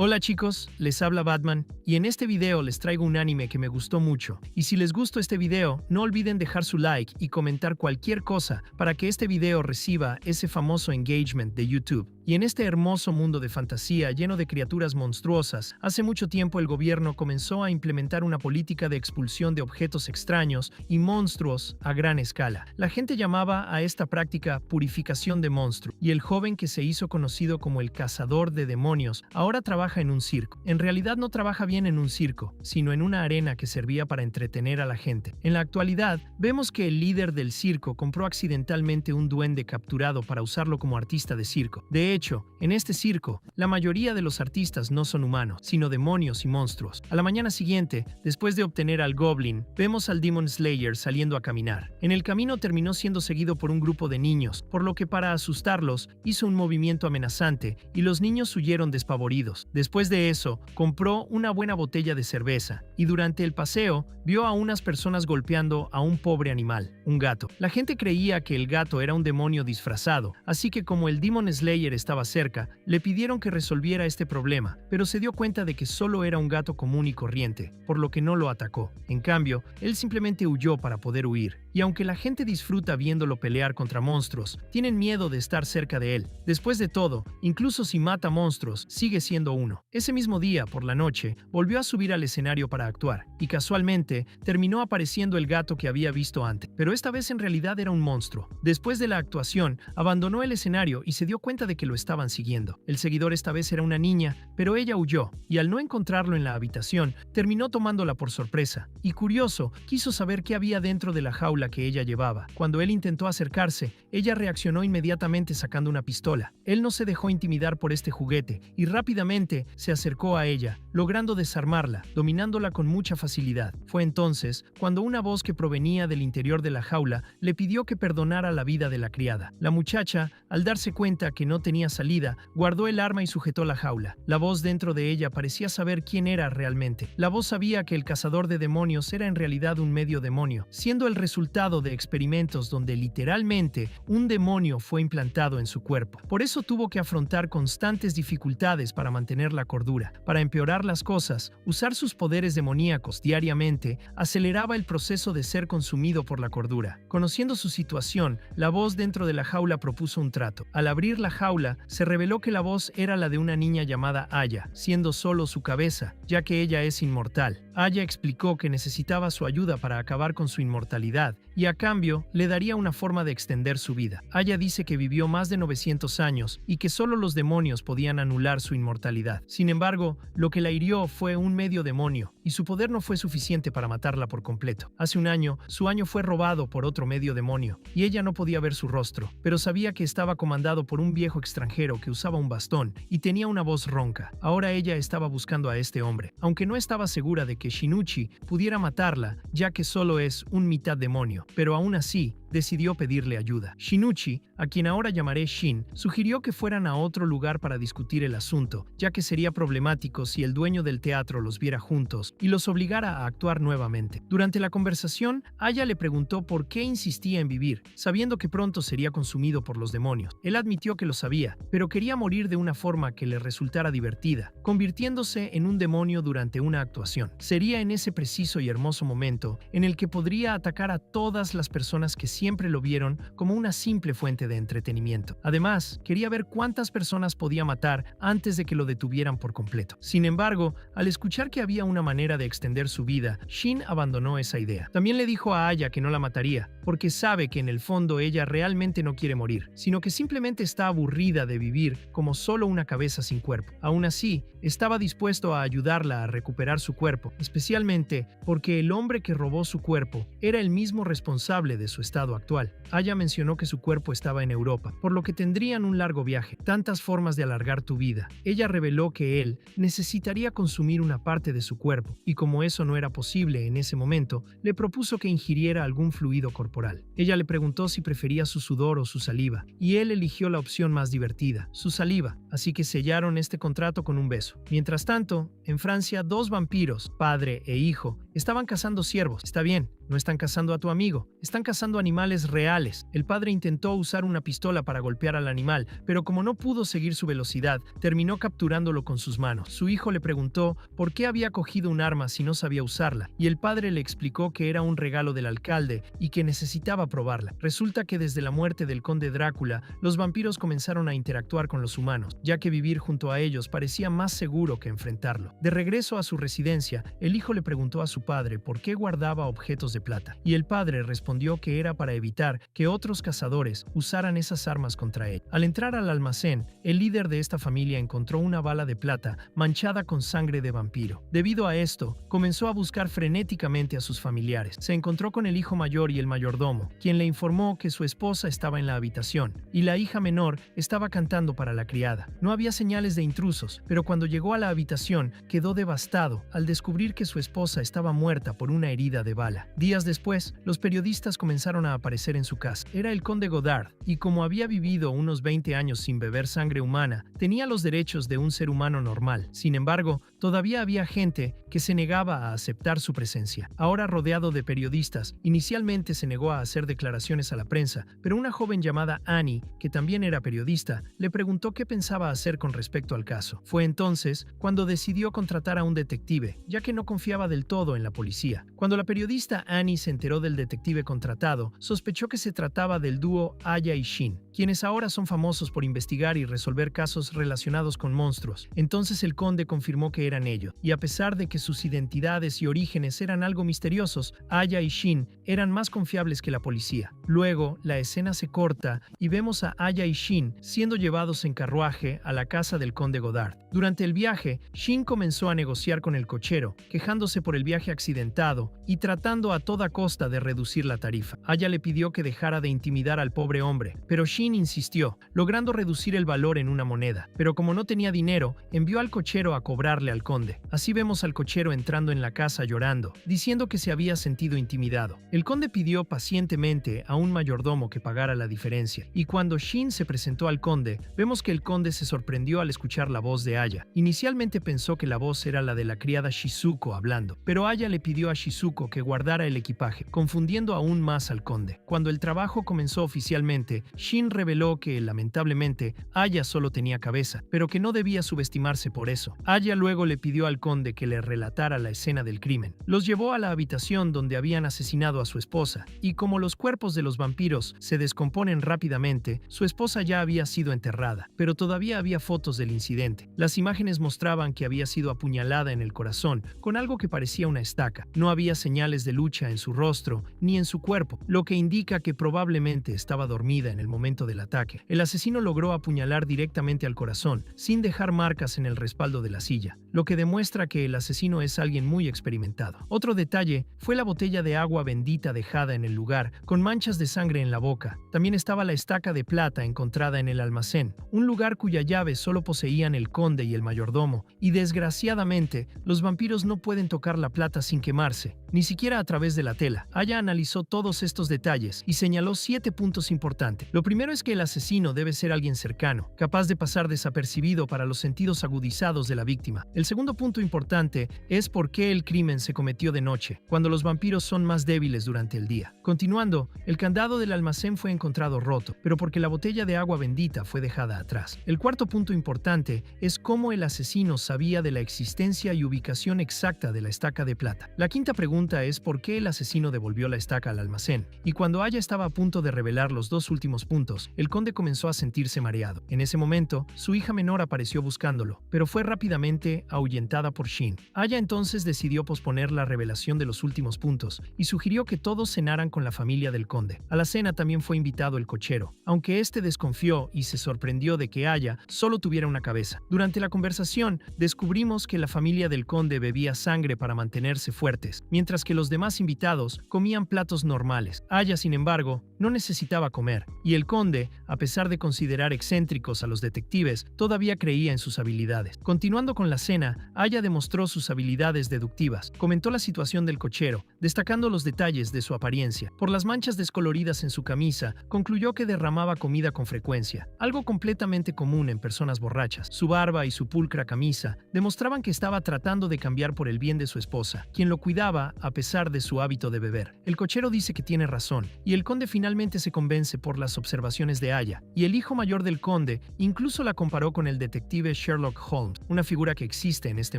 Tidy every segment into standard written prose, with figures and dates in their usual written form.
Hola chicos, les habla Batman y en este video les traigo un anime que me gustó mucho. Y si les gustó este video, no olviden dejar su like y comentar cualquier cosa para que este video reciba ese famoso engagement de YouTube. Y en este hermoso mundo de fantasía lleno de criaturas monstruosas, hace mucho tiempo el gobierno comenzó a implementar una política de expulsión de objetos extraños y monstruos a gran escala. La gente llamaba a esta práctica purificación de monstruos, y el joven que se hizo conocido como el cazador de demonios ahora trabaja en un circo. En realidad no trabaja bien en un circo, sino en una arena que servía para entretener a la gente. En la actualidad, vemos que el líder del circo compró accidentalmente un duende capturado para usarlo como artista de circo. De hecho, en este circo, la mayoría de los artistas no son humanos, sino demonios y monstruos. A la mañana siguiente, después de obtener al Goblin, vemos al Demon Slayer saliendo a caminar. En el camino terminó siendo seguido por un grupo de niños, por lo que para asustarlos, hizo un movimiento amenazante y los niños huyeron despavoridos. Después de eso, compró una buena botella de cerveza y durante el paseo vio a unas personas golpeando a un pobre animal, un gato. La gente creía que el gato era un demonio disfrazado, así que como el Demon Slayer estaba cerca, le pidieron que resolviera este problema, pero se dio cuenta de que solo era un gato común y corriente, por lo que no lo atacó. En cambio, él simplemente huyó para poder huir. Y aunque la gente disfruta viéndolo pelear contra monstruos, tienen miedo de estar cerca de él. Después de todo, incluso si mata monstruos, sigue siendo uno. Ese mismo día, por la noche, volvió a subir al escenario para actuar, y casualmente terminó apareciendo el gato que había visto antes, pero esta vez en realidad era un monstruo. Después de la actuación, abandonó el escenario y se dio cuenta de que lo estaban siguiendo. El seguidor esta vez era una niña, pero ella huyó, y al no encontrarlo en la habitación, terminó tomándola por sorpresa. Y curioso, quiso saber qué había dentro de la jaula que ella llevaba. Cuando él intentó acercarse, ella reaccionó inmediatamente sacando una pistola. Él no se dejó intimidar por este juguete, y rápidamente se acercó a ella, logrando desarmarla, dominándola con mucha facilidad. Fue entonces cuando una voz que provenía del interior de la jaula le pidió que perdonara la vida de la criada. La muchacha, al darse cuenta que no tenía salida, guardó el arma y sujetó la jaula. La voz dentro de ella parecía saber quién era realmente. La voz sabía que el cazador de demonios era en realidad un medio demonio, siendo el resultado de experimentos donde literalmente un demonio fue implantado en su cuerpo. Por eso tuvo que afrontar constantes dificultades para mantener la cordura. Para empeorar las cosas, usar sus poderes demoníacos diariamente aceleraba el proceso de ser consumido por la cordura. Conociendo su situación, la voz dentro de la jaula propuso un trato. Al abrir la jaula, se reveló que la voz era la de una niña llamada Aya, siendo solo su cabeza, ya que ella es inmortal. Aya explicó que necesitaba su ayuda para acabar con su inmortalidad y a cambio le daría una forma de extender su vida. Aya dice que vivió más de 900 años y que solo los demonios podían anular su inmortalidad. Sin embargo, lo que la hirió fue un medio demonio y su poder no fue suficiente para matarla por completo. Hace un año, su año fue robado por otro medio demonio y ella no podía ver su rostro, pero sabía que estaba comandado por un viejo extranjero que usaba un bastón y tenía una voz ronca. Ahora ella estaba buscando a este hombre, aunque no estaba segura de que Shinichi pudiera matarla, ya que solo es un mitad demonio, pero aún así decidió pedirle ayuda. Shinichi, a quien ahora llamaré Shin, sugirió que fueran a otro lugar para discutir el asunto, ya que sería problemático si el dueño del teatro los viera juntos y los obligara a actuar nuevamente. Durante la conversación, Aya le preguntó por qué insistía en vivir, sabiendo que pronto sería consumido por los demonios. Él admitió que lo sabía, pero quería morir de una forma que le resultara divertida, convirtiéndose en un demonio durante una actuación. Sería en ese preciso y hermoso momento en el que podría atacar a todas las personas que siempre lo vieron como una simple fuente de entretenimiento. Además, quería ver cuántas personas podía matar antes de que lo detuvieran por completo. Sin embargo, al escuchar que había una manera de extender su vida, Shin abandonó esa idea. También le dijo a Aya que no la mataría, porque sabe que en el fondo ella realmente no quiere morir, sino que simplemente está aburrida de vivir como solo una cabeza sin cuerpo. Aún así, estaba dispuesto a ayudarla a recuperar su cuerpo, especialmente porque el hombre que robó su cuerpo era el mismo responsable de su estado actual. Aya mencionó que su cuerpo estaba en Europa, por lo que tendrían un largo viaje. Tantas formas de alargar tu vida. Ella reveló que él necesitaría consumir una parte de su cuerpo, y como eso no era posible en ese momento, le propuso que ingiriera algún fluido corporal. Ella le preguntó si prefería su sudor o su saliva, y él eligió la opción más divertida, su saliva, así que sellaron este contrato con un beso. Mientras tanto, en Francia, dos vampiros, padre e hijo, estaban cazando ciervos. Está bien, no están cazando a tu amigo, están cazando animales animales reales. El padre intentó usar una pistola para golpear al animal, pero como no pudo seguir su velocidad, terminó capturándolo con sus manos. Su hijo le preguntó por qué había cogido un arma si no sabía usarla, y el padre le explicó que era un regalo del alcalde y que necesitaba probarla. Resulta que desde la muerte del conde Drácula, los vampiros comenzaron a interactuar con los humanos, ya que vivir junto a ellos parecía más seguro que enfrentarlo. De regreso a su residencia, el hijo le preguntó a su padre por qué guardaba objetos de plata, y el padre respondió que era para evitar que otros cazadores usaran esas armas contra él. Al entrar al almacén, el líder de esta familia encontró una bala de plata manchada con sangre de vampiro. Debido a esto, comenzó a buscar frenéticamente a sus familiares. Se encontró con el hijo mayor y el mayordomo, quien le informó que su esposa estaba en la habitación y la hija menor estaba cantando para la criada. No había señales de intrusos, pero cuando llegó a la habitación quedó devastado al descubrir que su esposa estaba muerta por una herida de bala. Días después, los periodistas comenzaron a aparecer en su casa. Era el conde Godard, y como había vivido unos 20 años sin beber sangre humana, tenía los derechos de un ser humano normal. Sin embargo, todavía había gente que se negaba a aceptar su presencia. Ahora rodeado de periodistas, inicialmente se negó a hacer declaraciones a la prensa, pero una joven llamada Annie, que también era periodista, le preguntó qué pensaba hacer con respecto al caso. Fue entonces cuando decidió contratar a un detective, ya que no confiaba del todo en la policía. Cuando la periodista Annie se enteró del detective contratado, sospechó que se trataba del dúo Aya y Shin, quienes ahora son famosos por investigar y resolver casos relacionados con monstruos. Entonces el conde confirmó que eran ellos, y a pesar de que sus identidades y orígenes eran algo misteriosos, Aya y Shin eran más confiables que la policía. Luego, la escena se corta y vemos a Aya y Shin siendo llevados en carruaje a la casa del conde Godard. Durante el viaje, Shin comenzó a negociar con el cochero, quejándose por el viaje accidentado y tratando a toda costa de reducir la tarifa. Aya le pidió que dejara de intimidar al pobre hombre, pero Shin insistió, logrando reducir el valor en una moneda. Pero como no tenía dinero, envió al cochero a cobrarle al conde. Así vemos al cochero entrando en la casa llorando, diciendo que se había sentido intimidado. El conde pidió pacientemente a un mayordomo que pagara la diferencia, y cuando Shin se presentó al conde, vemos que el conde se sorprendió al escuchar la voz de Aya. Inicialmente pensó que la voz era la de la criada Shizuko hablando, pero Aya le pidió a Shizuko que guardara el equipaje, confundiendo aún más al conde. Cuando el trabajo comenzó oficialmente, Shin reveló que, lamentablemente, Aya solo tenía cabeza, pero que no debía subestimarse por eso. Aya luego le pidió al conde que le relatara la escena del crimen. Los llevó a la habitación donde habían asesinado a su esposa, y como los cuerpos de los vampiros se descomponen rápidamente, su esposa ya había sido enterrada, pero todavía había fotos del incidente. Las imágenes mostraban que había sido apuñalada en el corazón con algo que parecía una estaca. No había señales de lucha en su rostro ni en su cuerpo, lo que indica que probablemente estaba dormida en el momento del ataque. El asesino logró apuñalar directamente al corazón, sin dejar marcas en el respaldo de la silla, lo que demuestra que el asesino es alguien muy experimentado. Otro detalle fue la botella de agua bendita dejada en el lugar, con manchas de sangre en la boca. También estaba la estaca de plata encontrada en el almacén, un lugar cuya llave solo poseían el conde y el mayordomo, y desgraciadamente, los vampiros no pueden tocar la plata sin quemarse, ni siquiera a través de la tela. Aya analizó todos estos detalles y señaló 7 puntos importantes. Lo primero es que el asesino debe ser alguien cercano, capaz de pasar desapercibido para los sentidos agudizados de la víctima. El segundo punto importante es por qué el crimen se cometió de noche, cuando los vampiros son más débiles durante el día. Continuando, el candado del almacén fue encontrado roto, pero porque la botella de agua bendita fue dejada atrás. El cuarto punto importante es cómo el asesino sabía de la existencia y ubicación exacta de la estaca de plata. La quinta pregunta es por qué el asesino devolvió la estaca al almacén. Y cuando Aya estaba a punto de revelar los dos últimos puntos, el conde comenzó a sentirse mareado. En ese momento, su hija menor apareció buscándolo, pero fue rápidamente ahuyentada por Shin. Aya entonces decidió posponer la revelación de los últimos puntos y sugirió que todos cenaran con la familia del conde. A la cena también fue invitado el cochero, aunque este desconfió y se sorprendió de que Aya solo tuviera una cabeza. Durante la conversación, descubrimos que la familia del conde bebía sangre para mantenerse fuertes, mientras que los demás invitados comían platos normales. Aya, sin embargo, no necesitaba comer, y el conde, a pesar de considerar excéntricos a los detectives, todavía creía en sus habilidades. Continuando con la cena, Aya demostró sus habilidades deductivas, comentó la situación del cochero, destacando los detalles de su apariencia. Por las manchas descoloridas en su camisa, concluyó que derramaba comida con frecuencia, algo completamente común en personas borrachas. Su barba y su pulcra camisa demostraban que estaba tratando de cambiar por el bien de su esposa, quien lo cuidaba a pesar de su hábito de beber. El cochero dice que tiene razón, y el conde finalmente se convence por las observaciones de Aya, y el hijo mayor del conde incluso la comparó con el detective Sherlock Holmes, una figura que existe en este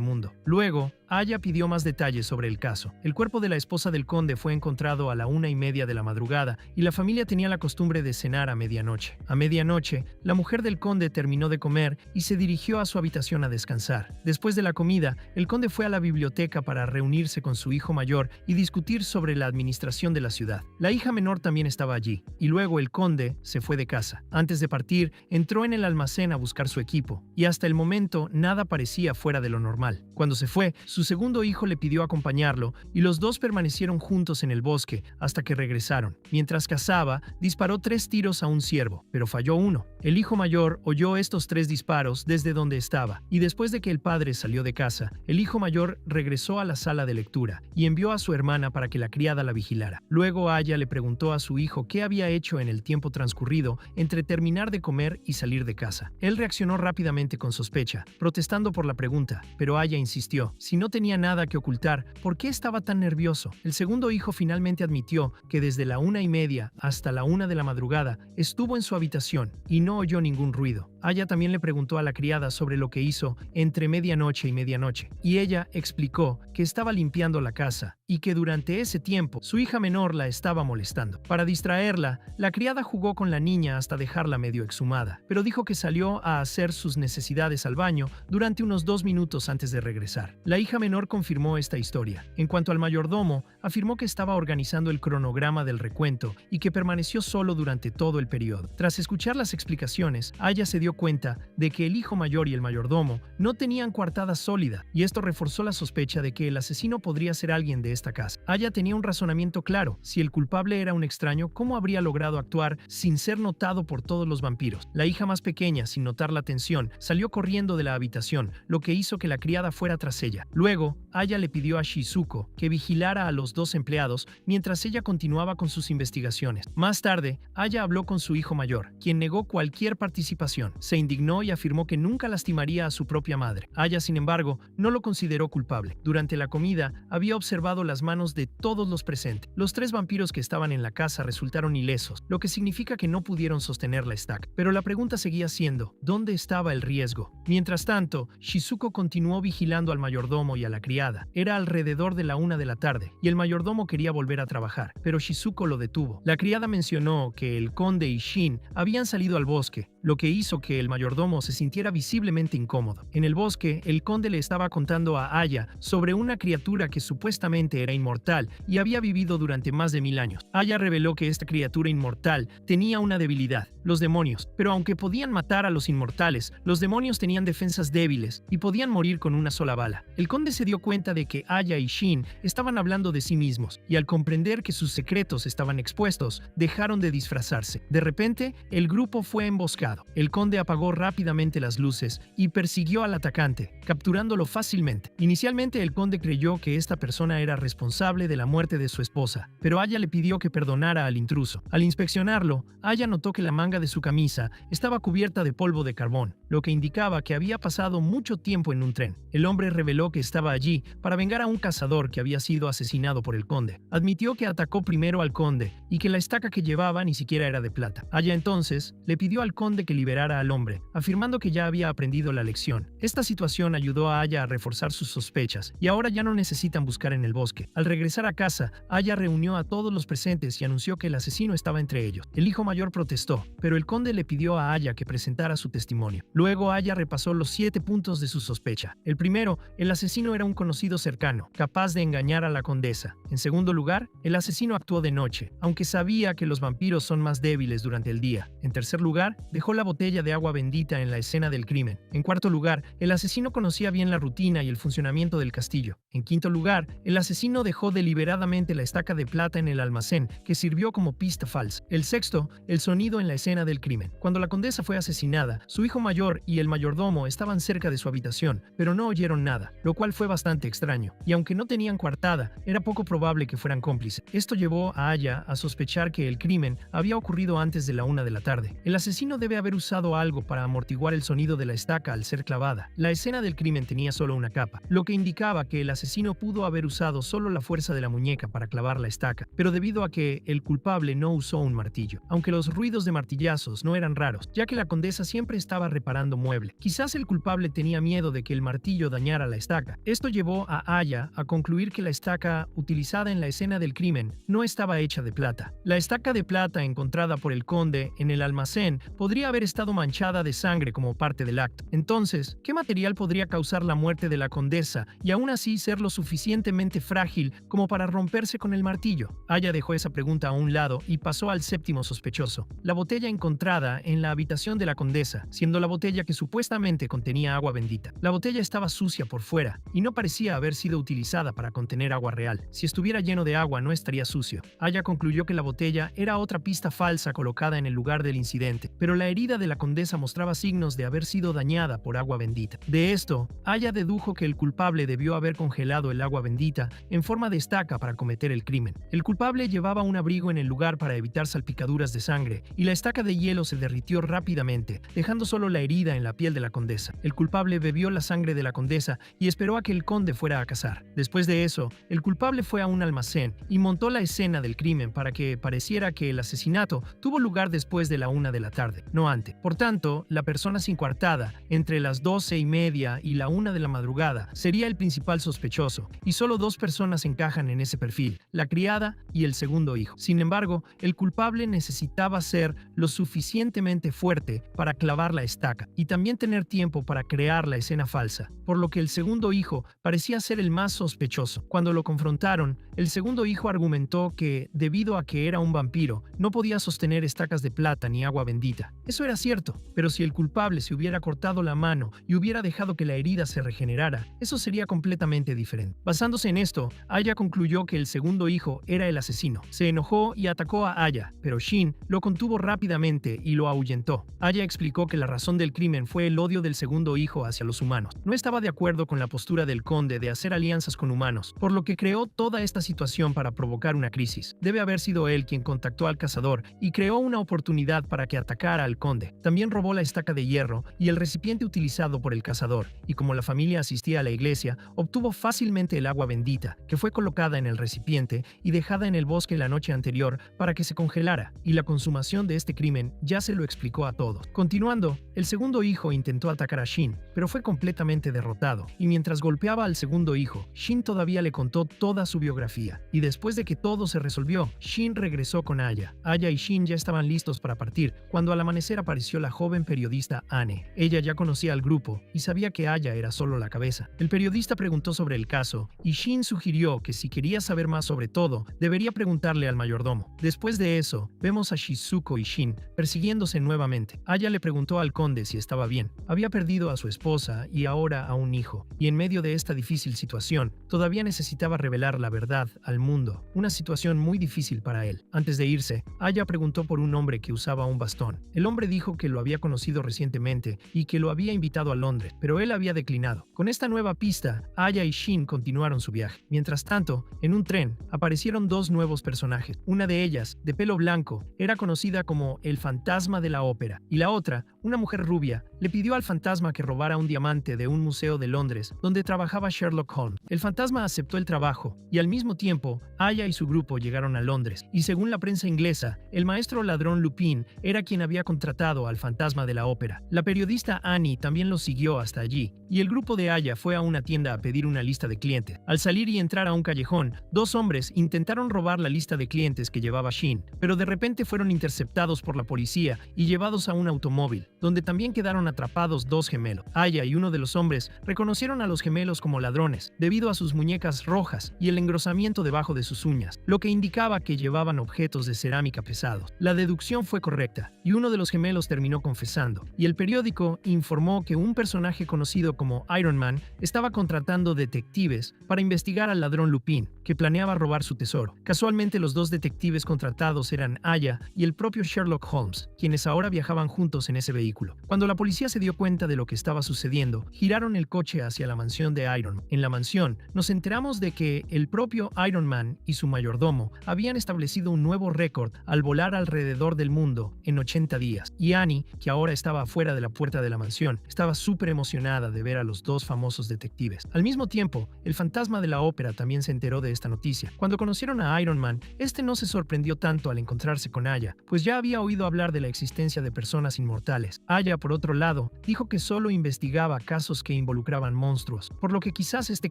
mundo. Luego, Aya pidió más detalles sobre el caso. El cuerpo de la esposa del conde fue encontrado a la 1:30 de la madrugada y la familia tenía la costumbre de cenar a medianoche. A medianoche, la mujer del conde terminó de comer y se dirigió a su habitación a descansar. Después de la comida, el conde fue a la biblioteca para reunirse con su hijo mayor y discutir sobre la administración de la ciudad. La hija menor también estaba allí, y luego el conde se fue de casa. Antes de partir, entró en el almacén a buscar su equipo, y hasta el momento nada parecía fuera de lo normal. Cuando se fue, su segundo hijo le pidió acompañarlo, y los dos permanecieron juntos en el bosque hasta que regresaron. Mientras cazaba, disparó 3 tiros a un ciervo, pero falló uno. El hijo mayor oyó estos 3 disparos desde donde estaba, y después de que el padre salió de casa, el hijo mayor regresó a la sala de lectura y envió a su hermana para que la criada la vigilara. Luego Aya le preguntó a su hijo qué había hecho en el tiempo transcurrido entre terminar de comer y salir de casa. Él reaccionó rápidamente con sospecha, protestando por la pregunta, pero Aya insistió. Si no tenía nada que ocultar, ¿por qué estaba tan nervioso? El segundo hijo finalmente admitió que desde la 1:30 hasta la 1 de la madrugada estuvo en su habitación y no oyó ningún ruido. Aya también le preguntó a la criada sobre lo que hizo entre medianoche y medianoche, y ella explicó que estaba limpiando la casa y que durante ese tiempo su hija menor la estaba molestando. Para distraerla, la criada jugó con la niña hasta dejarla medio exhumada, pero dijo que salió a hacer sus necesidades al baño durante unos 2 minutos antes de regresar. La hija menor confirmó esta historia. En cuanto al mayordomo, afirmó que estaba organizando el cronograma del recuento y que permaneció solo durante todo el periodo. Tras escuchar las explicaciones, Aya se dio cuenta de que el hijo mayor y el mayordomo no tenían coartada sólida, y esto reforzó la sospecha de que el asesino podría ser alguien de esta casa. Aya tenía un razonamiento claro. Si el culpable era un extraño, ¿cómo habría logrado actuar sin ser notado por todos los vampiros? La hija más pequeña, sin notar la tensión, salió corriendo de la habitación, lo que hizo que la criada fuera tras ella. Luego, Aya le pidió a Shizuko que vigilara a los 2 empleados mientras ella continuaba con sus investigaciones. Más tarde, Aya habló con su hijo mayor, quien negó cualquier participación. Se indignó y afirmó que nunca lastimaría a su propia madre. Aya, sin embargo, no lo consideró culpable. Durante la comida, había observado las manos de todos los presentes. Los 3 vampiros que estaban en la casa resultaron ilesos, lo que significa que no pudieron sostener la estaca. Pero la pregunta seguía siendo, ¿dónde estaba el riesgo? Mientras tanto, Shizuko continuó vigilando al mayordomo y a la criada. Era alrededor de la 1 de la tarde, y el mayordomo quería volver a trabajar, pero Shizuko lo detuvo. La criada mencionó que el conde y Shin habían salido al bosque, lo que hizo que el mayordomo se sintiera visiblemente incómodo. En el bosque, el conde le estaba contando a Aya sobre una criatura que supuestamente era inmortal y había vivido durante más de 1000 años. Aya reveló que esta criatura inmortal tenía una debilidad, los demonios, pero aunque podían matar a los inmortales, los demonios tenían defensas débiles y podían morir con una sola bala. El conde se dio cuenta de que Aya y Shin estaban hablando de sí mismos, y al comprender que sus secretos estaban expuestos, dejaron de disfrazarse. De repente, el grupo fue emboscado. El conde apagó rápidamente las luces y persiguió al atacante, capturándolo fácilmente. Inicialmente, el conde creyó que esta persona era responsable de la muerte de su esposa, pero Aya le pidió que perdonara al intruso. Al inspeccionarlo, Aya notó que la manga de su camisa estaba cubierta de polvo de carbón, lo que indicaba que había pasado mucho tiempo en un tren. El hombre reveló que estaba allí para vengar a un cazador que había sido asesinado por el conde. Admitió que atacó primero al conde y que la estaca que llevaba ni siquiera era de plata. Aya entonces le pidió al conde que liberara al hombre, afirmando que ya había aprendido la lección. Esta situación ayudó a Aya a reforzar sus sospechas, y ahora ya no necesitan buscar en el bosque. Al regresar a casa, Aya reunió a todos los presentes y anunció que el asesino estaba entre ellos. El hijo mayor protestó, pero el conde le pidió a Aya que presentara su testimonio. Luego Aya repasó los 7 puntos de su sospecha. El primero, el asesino era un conocido cercano, capaz de engañar a la condesa. En segundo lugar, el asesino actuó de noche, aunque sabía que los vampiros son más débiles durante el día. En tercer lugar, dejó dejó la botella de agua bendita en la escena del crimen. En cuarto lugar, el asesino conocía bien la rutina y el funcionamiento del castillo. En quinto lugar, el asesino dejó deliberadamente la estaca de plata en el almacén, que sirvió como pista falsa. El sexto, el sonido en la escena del crimen. Cuando la condesa fue asesinada, su hijo mayor y el mayordomo estaban cerca de su habitación, pero no oyeron nada, lo cual fue bastante extraño. Y aunque no tenían coartada, era poco probable que fueran cómplices. Esto llevó a Aya a sospechar que el crimen había ocurrido antes de la 1 de la tarde. El asesino debe haber usado algo para amortiguar el sonido de la estaca al ser clavada. La escena del crimen tenía solo una capa, lo que indicaba que el asesino pudo haber usado solo la fuerza de la muñeca para clavar la estaca, pero debido a que el culpable no usó un martillo, aunque los ruidos de martillazos no eran raros, ya que la condesa siempre estaba reparando mueble. Quizás el culpable tenía miedo de que el martillo dañara la estaca. Esto llevó a Aya a concluir que la estaca utilizada en la escena del crimen no estaba hecha de plata. La estaca de plata encontrada por el conde en el almacén podría haber estado manchada de sangre como parte del acto. Entonces, ¿qué material podría causar la muerte de la condesa y aún así ser lo suficientemente frágil como para romperse con el martillo? Aya dejó esa pregunta a un lado y pasó al séptimo sospechoso, la botella encontrada en la habitación de la condesa, siendo la botella que supuestamente contenía agua bendita. La botella estaba sucia por fuera y no parecía haber sido utilizada para contener agua real. Si estuviera lleno de agua no estaría sucio. Aya concluyó que la botella era otra pista falsa colocada en el lugar del incidente, pero la herida de la condesa mostraba signos de haber sido dañada por agua bendita. De esto, Aya dedujo que el culpable debió haber congelado el agua bendita en forma de estaca para cometer el crimen. El culpable llevaba un abrigo en el lugar para evitar salpicaduras de sangre, y la estaca de hielo se derritió rápidamente, dejando solo la herida en la piel de la condesa. El culpable bebió la sangre de la condesa y esperó a que el conde fuera a cazar. Después de eso, el culpable fue a un almacén y montó la escena del crimen para que pareciera que el asesinato tuvo lugar después de la 1 de la tarde, no antes. Por tanto, la persona sin coartada, entre las 12:30 y la 1 de la madrugada, sería el principal sospechoso, y solo dos personas encajan en ese perfil, la criada y el segundo hijo. Sin embargo, el culpable necesitaba ser lo suficientemente fuerte para clavar la estaca y también tener tiempo para crear la escena falsa, por lo que el segundo hijo parecía ser el más sospechoso. Cuando lo confrontaron, el segundo hijo argumentó que, debido a que era un vampiro, no podía sostener estacas de plata ni agua bendita. Eso era cierto, pero si el culpable se hubiera cortado la mano y hubiera dejado que la herida se regenerara, eso sería completamente diferente. Basándose en esto, Aya concluyó que el segundo hijo era el asesino. Se enojó y atacó a Aya, pero Shin lo contuvo rápidamente y lo ahuyentó. Aya explicó que la razón del crimen fue el odio del segundo hijo hacia los humanos. No estaba de acuerdo con la postura del conde de hacer alianzas con humanos, por lo que creó toda esta situación para provocar una crisis. Debe haber sido él quien contactó al cazador y creó una oportunidad para que atacara al conde. También robó la estaca de hierro y el recipiente utilizado por el cazador, y como la familia asistía a la iglesia, obtuvo fácilmente el agua bendita, que fue colocada en el recipiente y dejada en el bosque la noche anterior para que se congelara, y la consumación de este crimen ya se lo explicó a todos. Continuando, el segundo hijo intentó atacar a Shin, pero fue completamente derrotado, y mientras golpeaba al segundo hijo, Shin todavía le contó toda su biografía, y después de que todo se resolvió, Shin regresó con Aya. Aya y Shin ya estaban listos para partir, cuando al amanecer apareció la joven periodista Anne. Ella ya conocía al grupo y sabía que Aya era solo la cabeza. El periodista preguntó sobre el caso, y Shin sugirió que si quería saber más sobre todo, debería preguntarle al mayordomo. Después de eso, vemos a Shizuko y Shin persiguiéndose nuevamente. Aya le preguntó al conde si estaba bien. Había perdido a su esposa y ahora a un hijo, y en medio de esta difícil situación, todavía necesitaba revelar la verdad al mundo, una situación muy difícil para él. Antes de irse, Aya preguntó por un hombre que usaba un bastón. El hombre dijo que lo había conocido recientemente y que lo había invitado a Londres, pero él había declinado. Con esta nueva pista, Aya y Shin continuaron su viaje. Mientras tanto, en un tren, aparecieron dos nuevos personajes. Una de ellas, de pelo blanco, era conocida como el fantasma de la ópera, y la otra, una mujer rubia, le pidió al fantasma que robara un diamante de un museo de Londres donde trabajaba Sherlock Holmes. El fantasma aceptó el trabajo, y al mismo tiempo, Aya y su grupo llegaron a Londres, y según la prensa inglesa, el maestro ladrón Lupin era quien había contratado al fantasma de la ópera. La periodista Annie también los siguió hasta allí, y el grupo de Aya fue a una tienda a pedir una lista de clientes. Al salir y entrar a un callejón, dos hombres intentaron robar la lista de clientes que llevaba Shin, pero de repente fueron interceptados por la policía y llevados a un automóvil. donde también quedaron atrapados dos gemelos. Aya y uno de los hombres reconocieron a los gemelos como ladrones, debido a sus muñecas rojas y el engrosamiento debajo de sus uñas, lo que indicaba que llevaban objetos de cerámica pesados. La deducción fue correcta, y uno de los gemelos terminó confesando, y el periódico informó que un personaje conocido como Iron Man estaba contratando detectives para investigar al ladrón Lupin, que planeaba robar su tesoro. Casualmente, los dos detectives contratados eran Aya y el propio Sherlock Holmes, quienes ahora viajaban juntos en ese vehículo. Cuando la policía se dio cuenta de lo que estaba sucediendo, giraron el coche hacia la mansión de Iron Man. En la mansión, nos enteramos de que el propio Iron Man y su mayordomo habían establecido un nuevo récord al volar alrededor del mundo en 80 días. Y Annie, que ahora estaba afuera de la puerta de la mansión, estaba súper emocionada de ver a los dos famosos detectives. Al mismo tiempo, el fantasma de la ópera también se enteró de esta noticia. Cuando conocieron a Iron Man, este no se sorprendió tanto al encontrarse con Aya, pues ya había oído hablar de la existencia de personas inmortales. Aya, por otro lado, dijo que solo investigaba casos que involucraban monstruos, por lo que quizás este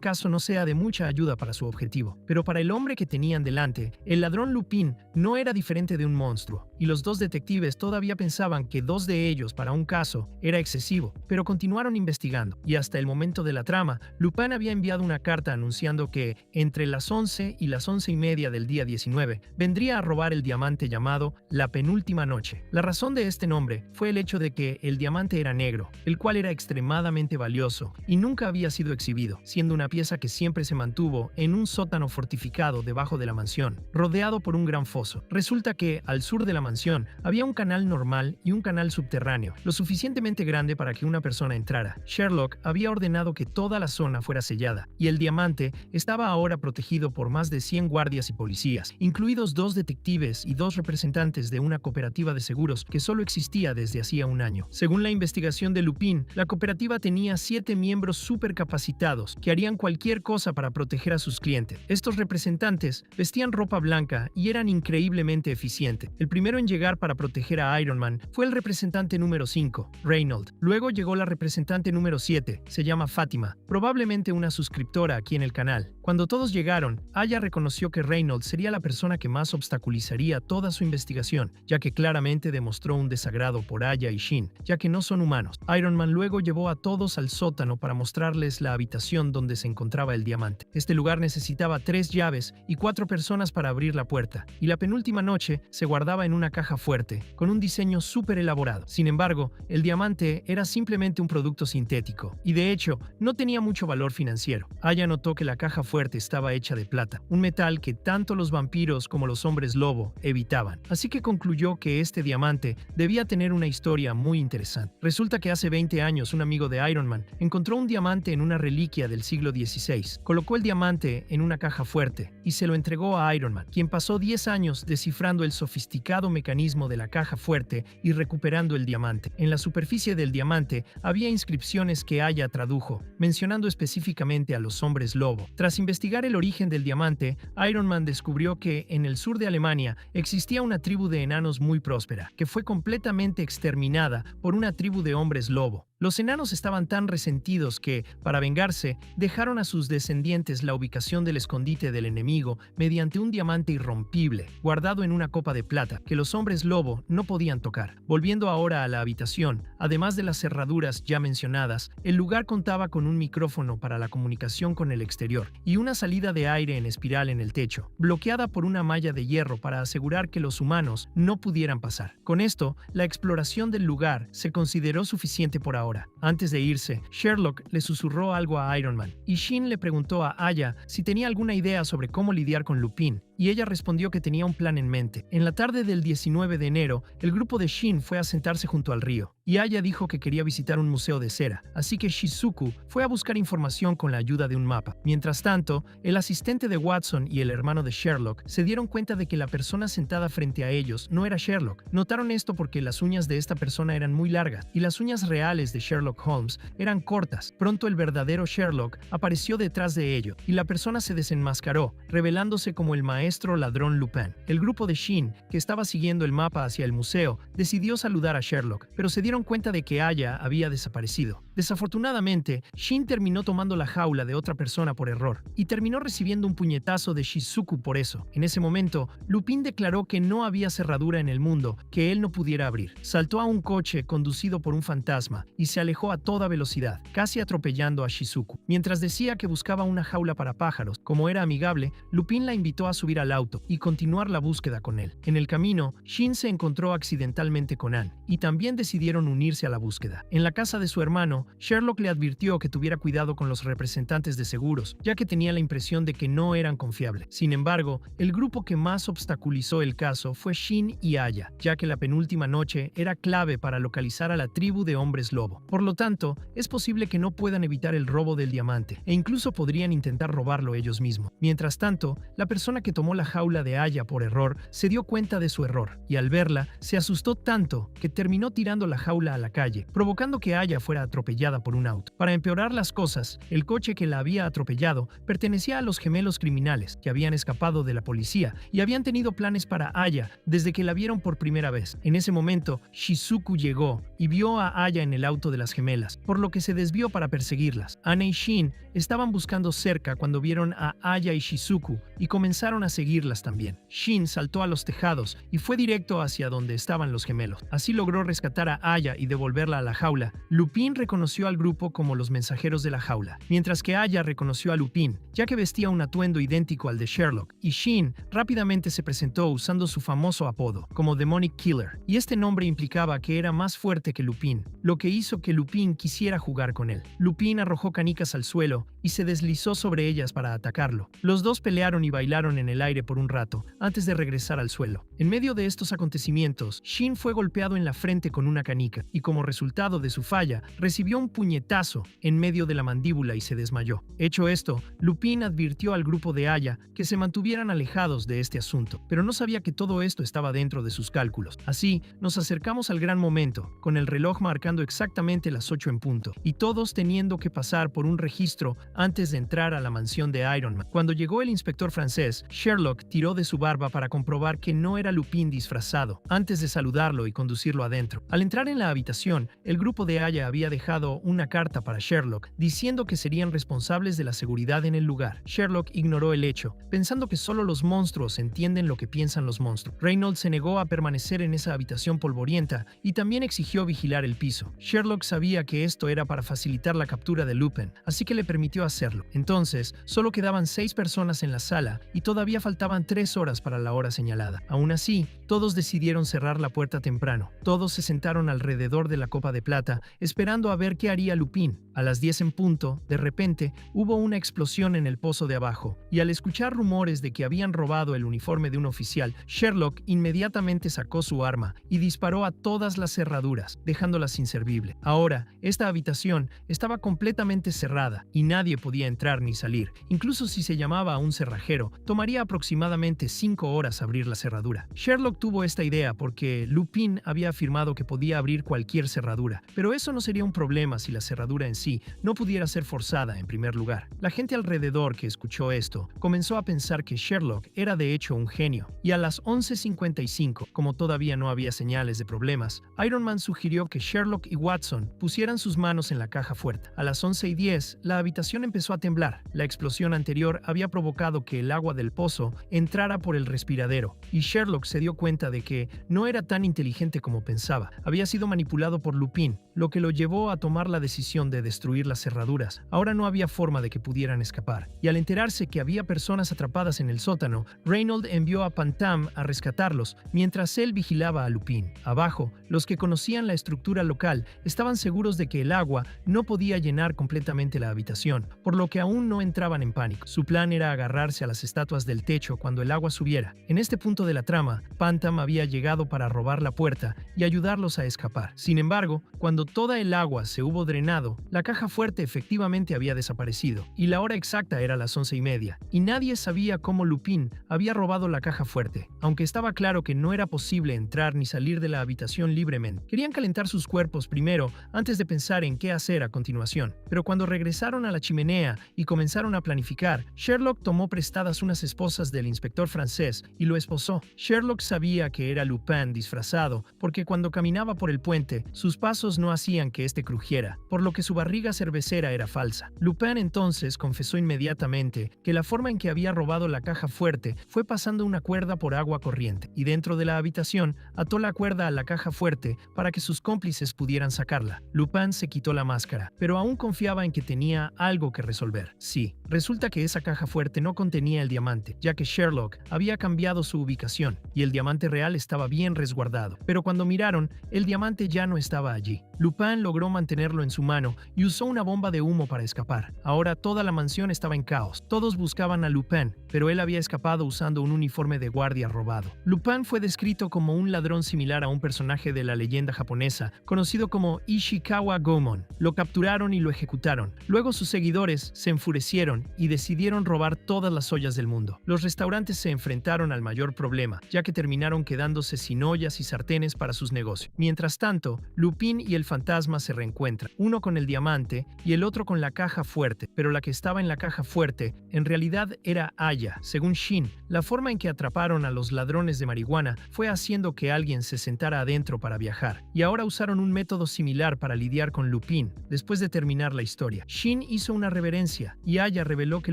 caso no sea de mucha ayuda para su objetivo. Pero para el hombre que tenían delante, el ladrón Lupin no era diferente de un monstruo, y los dos detectives todavía pensaban que dos de ellos para un caso era excesivo, pero continuaron investigando, y hasta el momento de la trama, Lupin había enviado una carta anunciando que entre las 11 y las 11:30 del día 19 vendría a robar el diamante llamado La Penúltima Noche. La razón de este nombre fue el hecho de que el diamante era negro, el cual era extremadamente valioso y nunca había sido exhibido, siendo una pieza que siempre se mantuvo en un sótano fortificado debajo de la mansión, rodeado por un gran foso. Resulta que al sur de la mansión había un canal normal y un canal subterráneo, lo suficientemente grande para que una persona entrara. Sherlock había ordenado que toda la zona fuera sellada, y el diamante estaba ahora protegido por más de 100 guardias y policías, incluidos dos detectives y dos representantes de una cooperativa de seguros que solo existía desde hacía un año. Según la investigación de Lupin, la cooperativa tenía 7 miembros supercapacitados que harían cualquier cosa para proteger a sus clientes. Estos representantes vestían ropa blanca y eran increíblemente eficientes. El primero en llegar para proteger a Iron Man fue el representante número 5, Reynolds. Luego llegó la representante número 7, se llama Fátima, probablemente una suscriptora aquí en el canal. Cuando todos llegaron, Aya reconoció que Reynolds sería la persona que más obstaculizaría toda su investigación, ya que claramente demostró un desagrado por Aya y Shin, ya que no son humanos. Iron Man luego llevó a todos al sótano para mostrarles la habitación donde se encontraba el diamante. Este lugar necesitaba 3 llaves y 4 personas para abrir la puerta, y la penúltima noche se guardaba en una caja fuerte, con un diseño súper elaborado. Sin embargo, el diamante era simplemente un producto sintético, y de hecho, no tenía mucho valor financiero. Aya notó que la caja fuerte estaba hecha de plata, un metal que tanto los vampiros como los hombres lobo evitaban. Así que concluyó que este diamante debía tener una historia muy interesante. Resulta que hace 20 años un amigo de Iron Man encontró un diamante en una reliquia del siglo XVI, colocó el diamante en una caja fuerte y se lo entregó a Iron Man, quien pasó 10 años descifrando el sofisticado mecanismo de la caja fuerte y recuperando el diamante. En la superficie del diamante había inscripciones que Aya tradujo, mencionando específicamente a los hombres lobo. Tras investigar el origen del diamante, Iron Man descubrió que en el sur de Alemania existía una tribu de enanos muy próspera, que fue completamente exterminada por una tribu de hombres lobo. Los enanos estaban tan resentidos que, para vengarse, dejaron a sus descendientes la ubicación del escondite del enemigo mediante un diamante irrompible, guardado en una copa de plata, que los hombres lobo no podían tocar. Volviendo ahora a la habitación, además de las cerraduras ya mencionadas, el lugar contaba con un micrófono para la comunicación con el exterior y una salida de aire en espiral en el techo, bloqueada por una malla de hierro para asegurar que los humanos no pudieran pasar. Con esto, la exploración del lugar se consideró suficiente por ahora. Antes de irse, Sherlock le susurró algo a Iron Man, y Shin le preguntó a Aya si tenía alguna idea sobre cómo lidiar con Lupin, y ella respondió que tenía un plan en mente. En la tarde del 19 de enero, el grupo de Shin fue a sentarse junto al río, y Aya dijo que quería visitar un museo de cera, así que Shizuku fue a buscar información con la ayuda de un mapa. Mientras tanto, el asistente de Watson y el hermano de Sherlock se dieron cuenta de que la persona sentada frente a ellos no era Sherlock. Notaron esto porque las uñas de esta persona eran muy largas, y las uñas reales de de Sherlock Holmes eran cortas. Pronto el verdadero Sherlock apareció detrás de ello, y la persona se desenmascaró, revelándose como el maestro ladrón Lupin. El grupo de Shin, que estaba siguiendo el mapa hacia el museo, decidió saludar a Sherlock, pero se dieron cuenta de que Aya había desaparecido. Desafortunadamente, Shin terminó tomando la jaula de otra persona por error, y terminó recibiendo un puñetazo de Shizuku por eso. En ese momento, Lupin declaró que no había cerradura en el mundo que él no pudiera abrir. Saltó a un coche conducido por un fantasma y se alejó a toda velocidad, casi atropellando a Shizuku. Mientras decía que buscaba una jaula para pájaros, como era amigable, Lupin la invitó a subir al auto y continuar la búsqueda con él. En el camino, Shin se encontró accidentalmente con Anne, y también decidieron unirse a la búsqueda. En la casa de su hermano, Sherlock le advirtió que tuviera cuidado con los representantes de seguros, ya que tenía la impresión de que no eran confiables. Sin embargo, el grupo que más obstaculizó el caso fue Shin y Aya, ya que la penúltima noche era clave para localizar a la tribu de hombres lobo. Por lo tanto, es posible que no puedan evitar el robo del diamante, e incluso podrían intentar robarlo ellos mismos. Mientras tanto, la persona que tomó la jaula de Aya por error se dio cuenta de su error, y al verla, se asustó tanto que terminó tirando la jaula a la calle, provocando que Aya fuera atropellada por un auto. Para empeorar las cosas, el coche que la había atropellado pertenecía a los gemelos criminales, que habían escapado de la policía y habían tenido planes para Aya desde que la vieron por primera vez. En ese momento, Shizuku llegó y vio a Aya en el auto de las gemelas, por lo que se desvió para perseguirlas. Anne y Shin estaban buscando cerca cuando vieron a Aya y Shizuku y comenzaron a seguirlas también. Shin saltó a los tejados y fue directo hacia donde estaban los gemelos. Así logró rescatar a Aya y devolverla a la jaula. Lupin reconoció al grupo como los mensajeros de la jaula, mientras que Aya reconoció a Lupin, ya que vestía un atuendo idéntico al de Sherlock, y Shin rápidamente se presentó usando su famoso apodo, como Demonic Killer, y este nombre implicaba que era más fuerte que Lupin, lo que hizo que Lupin quisiera jugar con él. Lupin arrojó canicas al suelo y se deslizó sobre ellas para atacarlo. Los dos pelearon y bailaron en el aire por un rato, antes de regresar al suelo. En medio de estos acontecimientos, Shin fue golpeado en la frente con una canica, y como resultado de su falla, recibió un puñetazo en medio de la mandíbula y se desmayó. Hecho esto, Lupin advirtió al grupo de Aya que se mantuvieran alejados de este asunto, pero no sabía que todo esto estaba dentro de sus cálculos. Así, nos acercamos al gran momento, con el reloj marcando exactamente las 8 en punto, y todos teniendo que pasar por un registro antes de entrar a la mansión de Iron Man. Cuando llegó el inspector francés, Sherlock tiró de su barba para comprobar que no era Lupin disfrazado, antes de saludarlo y conducirlo adentro. Al entrar en la habitación, el grupo de Aya había dejado una carta para Sherlock, diciendo que serían responsables de la seguridad en el lugar. Sherlock ignoró el hecho, pensando que solo los monstruos entienden lo que piensan los monstruos. Reynolds se negó a permanecer en esa habitación polvorienta y también exigió vigilar el piso. Sherlock sabía que esto era para facilitar la captura de Lupin, así que le permitió hacerlo. Entonces, solo quedaban 6 personas en la sala y todavía faltaban 3 horas para la hora señalada. Aún así, todos decidieron cerrar la puerta temprano. Todos se sentaron alrededor de la copa de plata, esperando a ver qué haría Lupin. A las 10 en punto, de repente, hubo una explosión en el pozo de abajo, y al escuchar rumores de que habían robado el uniforme de un oficial, Sherlock inmediatamente sacó su arma y disparó a todas las cerraduras, dejándolas inservibles. Ahora, esta habitación estaba completamente cerrada y nadie podía entrar ni salir. Incluso si se llamaba a un cerrajero, tomaría aproximadamente 5 horas abrir la cerradura. Sherlock tuvo esta idea porque Lupin había afirmado que podía abrir cualquier cerradura, pero eso no sería un problema si la cerradura en sí no pudiera ser forzada en primer lugar. La gente alrededor que escuchó esto comenzó a pensar que Sherlock era de hecho un genio, y a las 11:55, como todavía no había señales de problemas, Iron Man sugirió que Sherlock y Watson pusieran sus manos en la caja fuerte. A las 11:10, la habitación empezó a temblar. La explosión anterior había provocado que el agua del pozo entrara por el respiradero, y Sherlock se dio cuenta de que no era tan inteligente como pensaba. Había sido manipulado por Lupin, lo que lo llevó a tomar la decisión de destruir las cerraduras. Ahora no había forma de que pudieran escapar, y al enterarse que había personas atrapadas en el sótano, Reynolds envió a Pantam a rescatarlos, mientras él vigilaba a Lupin. Abajo, los que conocían la estructura local estaban seguros de que el agua no podía llenar completamente la habitación, por lo que aún no entraban en pánico. Su plan era agarrarse a las estatuas del techo cuando el agua subiera. En este punto de la trama, Pantam había llegado para robar la puerta y ayudarlos a escapar. Sin embargo, cuando toda el agua se hubo drenado, la La caja fuerte efectivamente había desaparecido, y la hora exacta era las 11:30, y nadie sabía cómo Lupin había robado la caja fuerte, aunque estaba claro que no era posible entrar ni salir de la habitación libremente. Querían calentar sus cuerpos primero antes de pensar en qué hacer a continuación, pero cuando regresaron a la chimenea y comenzaron a planificar, Sherlock tomó prestadas unas esposas del inspector francés y lo esposó. Sherlock sabía que era Lupin disfrazado, porque cuando caminaba por el puente, sus pasos no hacían que éste crujiera, por lo que su barriga cervecera era falsa. Lupin entonces confesó inmediatamente que la forma en que había robado la caja fuerte fue pasando una cuerda por agua corriente, y dentro de la habitación ató la cuerda a la caja fuerte para que sus cómplices pudieran sacarla. Lupin se quitó la máscara, pero aún confiaba en que tenía algo que resolver. Sí, resulta que esa caja fuerte no contenía el diamante, ya que Sherlock había cambiado su ubicación y el diamante real estaba bien resguardado. Pero cuando miraron, el diamante ya no estaba allí. Lupin logró mantenerlo en su mano y usó una bomba de humo para escapar. Ahora toda la mansión estaba en caos. Todos buscaban a Lupin, pero él había escapado usando un uniforme de guardia robado. Lupin fue descrito como un ladrón similar a un personaje de la leyenda japonesa, conocido como Ishikawa Goemon. Lo capturaron y lo ejecutaron. Luego sus seguidores se enfurecieron y decidieron robar todas las ollas del mundo. Los restaurantes se enfrentaron al mayor problema, ya que terminaron quedándose sin ollas y sartenes para sus negocios. Mientras tanto, Lupin y el fantasma se reencuentran, uno con el diamante y el otro con la caja fuerte, pero la que estaba en la caja fuerte en realidad era Aya. Según Shin, la forma en que atraparon a los ladrones de marihuana fue haciendo que alguien se sentara adentro para viajar, y ahora usaron un método similar para lidiar con Lupin. Después de terminar la historia, Shin hizo una reverencia y Aya reveló que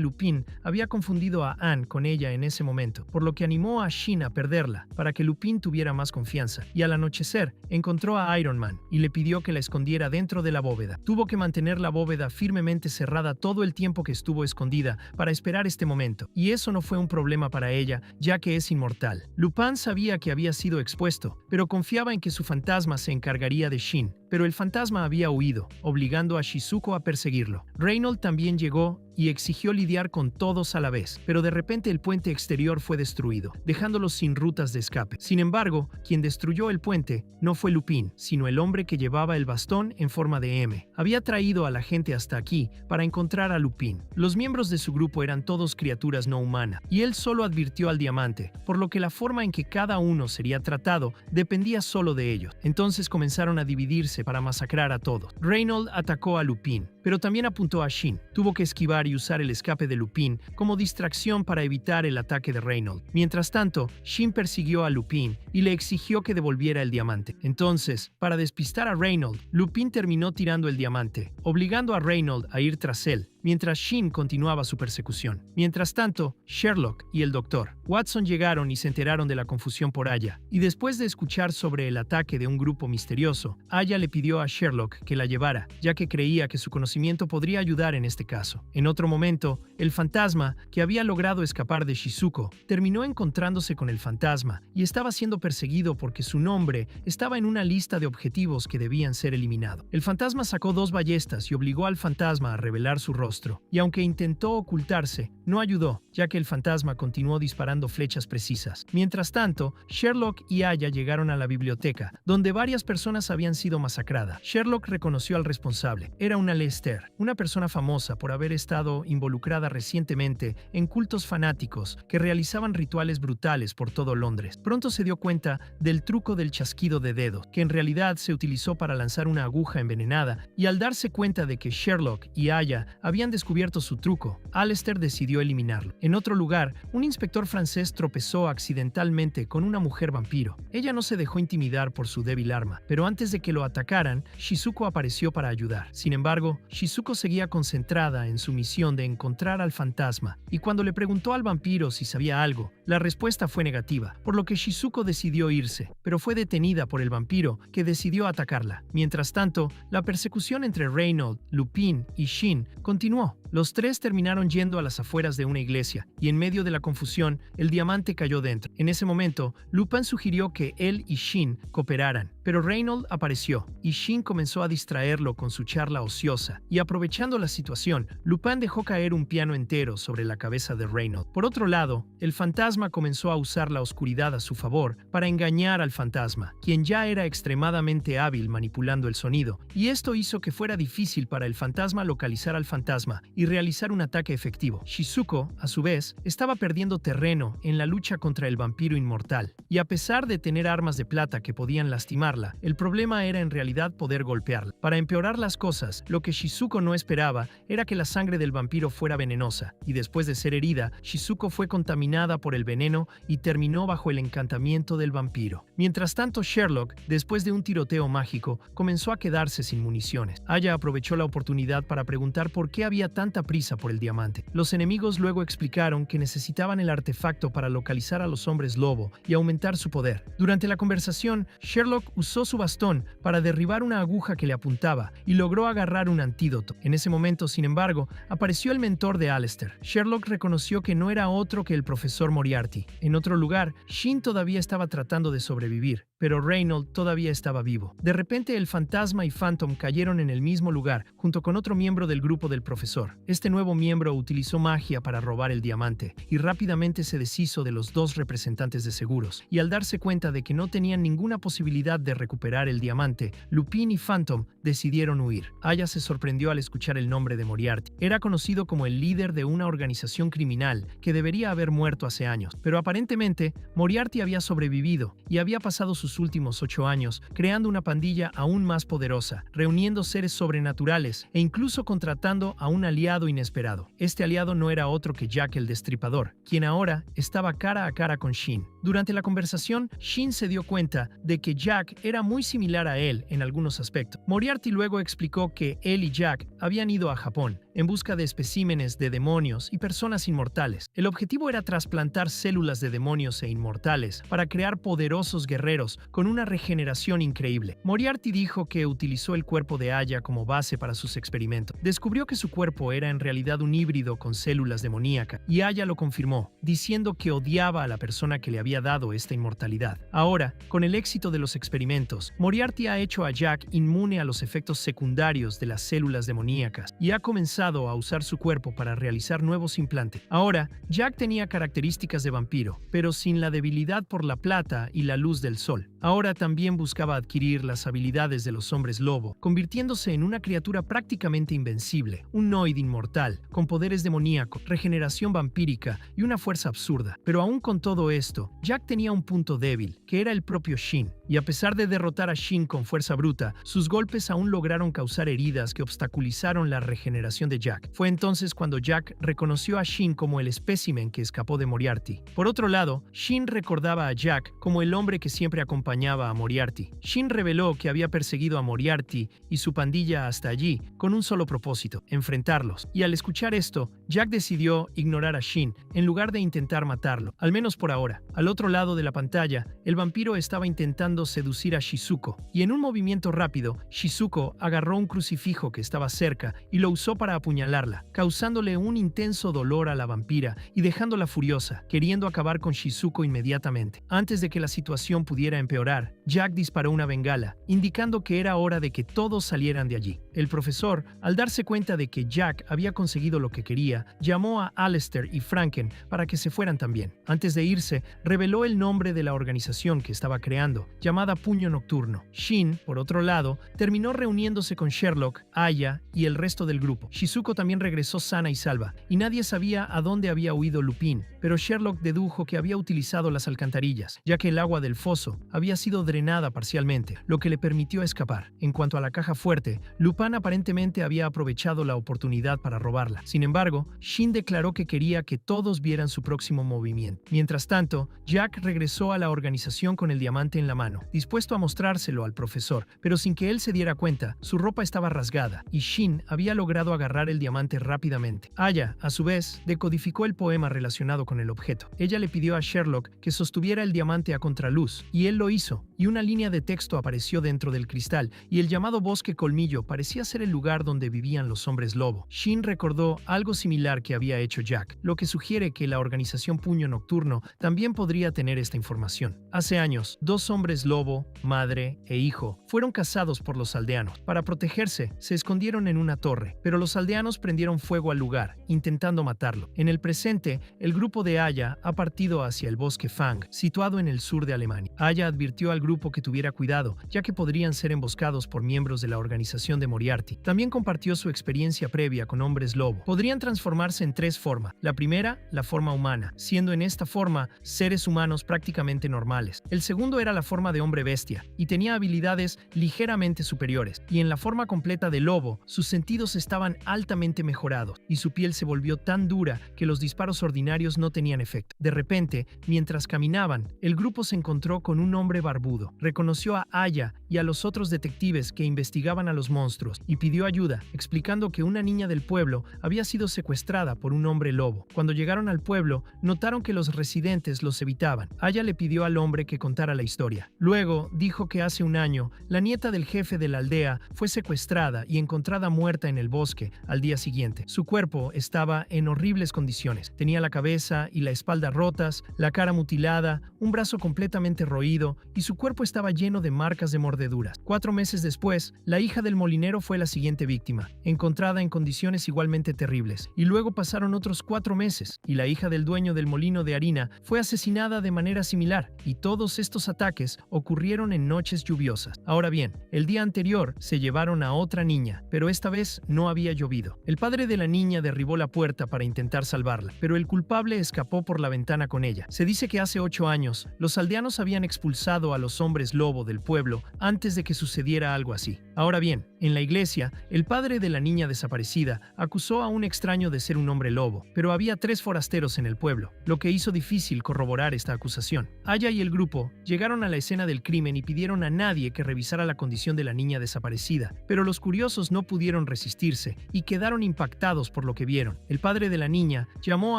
Lupin había confundido a Anne con ella en ese momento, por lo que animó a Shin a perderla para que Lupin tuviera más confianza, y al anochecer encontró a Iron Man y le pidió que la escondiera dentro de la bóveda. Tuvo que mantener la bóveda firmemente cerrada todo el tiempo que estuvo escondida para esperar este momento, y eso no fue un problema para ella, ya que es inmortal. Lupin sabía que había sido expuesto, pero confiaba en que su fantasma se encargaría de Shin. Pero el fantasma había huido, obligando a Shizuko a perseguirlo. Reynolds también llegó y exigió lidiar con todos a la vez, pero de repente el puente exterior fue destruido, dejándolos sin rutas de escape. Sin embargo, quien destruyó el puente no fue Lupin, sino el hombre que llevaba el bastón en forma de M. Había traído a la gente hasta aquí para encontrar a Lupin. Los miembros de su grupo eran todos criaturas no humanas, y él solo advirtió al diamante, por lo que la forma en que cada uno sería tratado dependía solo de ellos. Entonces comenzaron a dividirse para masacrar a todos. Reynolds atacó a Lupin, pero también apuntó a Shin. Tuvo que esquivar y usar el escape de Lupin como distracción para evitar el ataque de Reynolds. Mientras tanto, Shin persiguió a Lupin y le exigió que devolviera el diamante. Entonces, para despistar a Reynolds, Lupin terminó tirando el diamante, obligando a Reynolds a ir tras él, mientras Shin continuaba su persecución. Mientras tanto, Sherlock y el Dr. Watson llegaron y se enteraron de la confusión por Aya, y después de escuchar sobre el ataque de un grupo misterioso, Aya le pidió a Sherlock que la llevara, ya que creía que su conocimiento podría ayudar en este caso. En otro momento, el fantasma, que había logrado escapar de Shizuko, terminó encontrándose con el fantasma y estaba siendo perseguido porque su nombre estaba en una lista de objetivos que debían ser eliminados. El fantasma sacó 2 ballestas y obligó al fantasma a revelar su rostro, y aunque intentó ocultarse, no ayudó, ya que el fantasma continuó disparando flechas precisas. Mientras tanto, Sherlock y Aya llegaron a la biblioteca, donde varias personas habían sido masacradas. Sherlock reconoció al responsable. Era una Lester, una persona famosa por haber estado involucrada recientemente en cultos fanáticos que realizaban rituales brutales por todo Londres. Pronto se dio cuenta del truco del chasquido de dedos, que en realidad se utilizó para lanzar una aguja envenenada, y al darse cuenta de que Sherlock y Aya habían descubierto su truco, Alistair decidió eliminarlo. En otro lugar, un inspector francés tropezó accidentalmente con una mujer vampiro. Ella no se dejó intimidar por su débil arma, pero antes de que lo atacaran, Shizuko apareció para ayudar. Sin embargo, Shizuko seguía concentrada en su misión de encontrar al fantasma, y cuando le preguntó al vampiro si sabía algo, la respuesta fue negativa, por lo que Shizuko decidió irse, pero fue detenida por el vampiro, que decidió atacarla. Mientras tanto, la persecución entre Reynolds, Lupin y Shin continuó. Los 3 terminaron yendo a las afueras de una iglesia, y en medio de la confusión, el diamante cayó dentro. En ese momento, Lupin sugirió que él y Shin cooperaran, pero Reynolds apareció, y Shin comenzó a distraerlo con su charla ociosa, y aprovechando la situación, Lupin dejó caer un piano entero sobre la cabeza de Reynolds. Por otro lado, el fantasma comenzó a usar la oscuridad a su favor para engañar al fantasma, quien ya era extremadamente hábil manipulando el sonido, y esto hizo que fuera difícil para el fantasma localizar al fantasma y realizar un ataque efectivo. Shizuko, a su vez, estaba perdiendo terreno en la lucha contra el vampiro inmortal, y a pesar de tener armas de plata que podían lastimarla, el problema era en realidad poder golpearla. Para empeorar las cosas, lo que Shizuko no esperaba era que la sangre del vampiro fuera venenosa, y después de ser herida, Shizuko fue contaminada por el veneno y terminó bajo el encantamiento del vampiro. Mientras tanto, Sherlock, después de un tiroteo mágico, comenzó a quedarse sin municiones. Aya aprovechó la oportunidad para preguntar por qué había tanta prisa por el diamante. Los enemigos luego explicaron que necesitaban el artefacto para localizar a los hombres lobo y aumentar su poder. Durante la conversación, Sherlock usó su bastón para derribar una aguja que le apuntaba y logró agarrar un antídoto. En ese momento, sin embargo, apareció el mentor de Aleister. Sherlock reconoció que no era otro que el profesor Moriarty. En otro lugar, Shin todavía estaba tratando de sobrevivir, pero Reynolds todavía estaba vivo. De repente, el fantasma y Phantom cayeron en el mismo lugar, junto con otro miembro del grupo del profesor. Este nuevo miembro utilizó magia para robar el diamante, y rápidamente se deshizo de los dos representantes de seguros. Y al darse cuenta de que no tenían ninguna posibilidad de recuperar el diamante, Lupin y Phantom decidieron huir. Aya se sorprendió al escuchar el nombre de Moriarty. Era conocido como el líder de una organización criminal que debería haber muerto hace años, pero aparentemente Moriarty había sobrevivido y había pasado sus últimos 8 años creando una pandilla aún más poderosa, reuniendo seres sobrenaturales e incluso contratando a un aliado inesperado. Este aliado no era otro que Jack el Destripador, quien ahora estaba cara a cara con Shin. Durante la conversación, Shin se dio cuenta de que Jack era muy similar a él en algunos aspectos. Moriarty luego explicó que él y Jack habían ido a Japón en busca de especímenes de demonios y personas inmortales. El objetivo era trasplantar células de demonios e inmortales para crear poderosos guerreros con una regeneración increíble. Moriarty dijo que utilizó el cuerpo de Aya como base para sus experimentos. Descubrió que su cuerpo era en realidad un híbrido con células demoníacas, y Aya lo confirmó, diciendo que odiaba a la persona que le había dado esta inmortalidad. Ahora, con el éxito de los experimentos, Moriarty ha hecho a Jack inmune a los efectos secundarios de las células demoníacas y ha comenzado a usar su cuerpo para realizar nuevos implantes. Ahora, Jack tenía características de vampiro, pero sin la debilidad por la plata y la luz del sol. Ahora también buscaba adquirir las habilidades de los hombres lobo, convirtiéndose en una criatura prácticamente invencible, un Noid inmortal, con poderes demoníacos, regeneración vampírica y una fuerza absurda. Pero aún con todo esto, Jack tenía un punto débil, que era el propio Shin, y a pesar de derrotar a Shin con fuerza bruta, sus golpes aún lograron causar heridas que obstaculizaron la regeneración de Jack. Fue entonces cuando Jack reconoció a Shin como el espécimen que escapó de Moriarty. Por otro lado, Shin recordaba a Jack como el hombre que siempre acompañaba a Moriarty. Shin reveló que había perseguido a Moriarty y su pandilla hasta allí con un solo propósito: enfrentarlos. Y al escuchar esto, Jack decidió ignorar a Shin en lugar de intentar matarlo, al menos por ahora. Al otro lado de la pantalla, el vampiro estaba intentando seducir a Shizuko, y en un movimiento rápido, Shizuko agarró un crucifijo que estaba cerca y lo usó para apuñalarla, causándole un intenso dolor a la vampira y dejándola furiosa, queriendo acabar con Shizuko inmediatamente. Antes de que la situación pudiera empeorar, Jack disparó una bengala, indicando que era hora de que todos salieran de allí. El profesor, al darse cuenta de que Jack había conseguido lo que quería, llamó a Aleister y Franken para que se fueran también. Antes de irse, reveló el nombre de la organización que estaba creando, llamada Puño Nocturno. Shin, por otro lado, terminó reuniéndose con Sherlock, Aya y el resto del grupo. Shizuko también regresó sana y salva, y nadie sabía a dónde había huido Lupin, pero Sherlock dedujo que había utilizado las alcantarillas, ya que el agua del foso había sido drenada parcialmente, lo que le permitió escapar. En cuanto a la caja fuerte, Lupin aparentemente había aprovechado la oportunidad para robarla. Sin embargo, Shin declaró que quería que todos vieran su próximo movimiento. Mientras tanto, Jack regresó a la organización con el diamante en la mano, dispuesto a mostrárselo al profesor, pero sin que él se diera cuenta, su ropa estaba rasgada y Shin había logrado agarrar el diamante rápidamente. Aya, a su vez, decodificó el poema relacionado con el objeto. Ella le pidió a Sherlock que sostuviera el diamante a contraluz, y él lo hizo, y una línea de texto apareció dentro del cristal, y el llamado bosque colmillo parecía parecía ser el lugar donde vivían los hombres lobo. Shin recordó algo similar que había hecho Jack, lo que sugiere que la organización Puño Nocturno también podría tener esta información. Hace años, 2 hombres lobo, madre e hijo, fueron cazados por los aldeanos. Para protegerse, se escondieron en una torre, pero los aldeanos prendieron fuego al lugar, intentando matarlo. En el presente, el grupo de Aya ha partido hacia el bosque Fang, situado en el sur de Alemania. Aya advirtió al grupo que tuviera cuidado, ya que podrían ser emboscados por miembros de la organización de Moriarty. También compartió su experiencia previa con hombres lobo. Podrían transformarse en 3 formas. La primera, la forma humana, siendo en esta forma seres humanos prácticamente normales. El segundo era la forma de hombre bestia, y tenía habilidades ligeramente superiores. Y en la forma completa de lobo, sus sentidos estaban altamente mejorados, y su piel se volvió tan dura que los disparos ordinarios no tenían efecto. De repente, mientras caminaban, el grupo se encontró con un hombre barbudo. Reconoció a Aya y a los otros detectives que investigaban a los monstruos y pidió ayuda, explicando que una niña del pueblo había sido secuestrada por un hombre lobo. Cuando llegaron al pueblo, notaron que los residentes los evitaban. Aya le pidió al hombre que contara la historia. Luego, dijo que hace un año, la nieta del jefe de la aldea fue secuestrada y encontrada muerta en el bosque al día siguiente. Su cuerpo estaba en horribles condiciones. Tenía la cabeza y la espalda rotas, la cara mutilada, un brazo completamente roído y su cuerpo estaba lleno de marcas de mordeduras. 4 meses después, la hija del molinero fue la siguiente víctima, encontrada en condiciones igualmente terribles. Y luego pasaron otros 4 meses y la hija del dueño del molino de harina fue asesinada de manera similar, y todos estos ataques ocurrieron en noches lluviosas. Ahora bien, el día anterior se llevaron a otra niña, pero esta vez no había llovido. El padre de la niña derribó la puerta para intentar salvarla, pero el culpable escapó por la ventana con ella. Se dice que hace 8 años, los aldeanos habían expulsado a los hombres lobo del pueblo antes de que sucediera algo así. Ahora bien, en la iglesia, el padre de la niña desaparecida acusó a un extraño de ser un hombre lobo, pero había 3 forasteros en el pueblo, lo que hizo difícil corroborar esta acusación. Aya y el grupo llegaron a la escena del crimen y pidieron a nadie que revisara la condición de la niña desaparecida, pero los curiosos no pudieron resistirse y quedaron impactados por lo que vieron. El padre de la niña llamó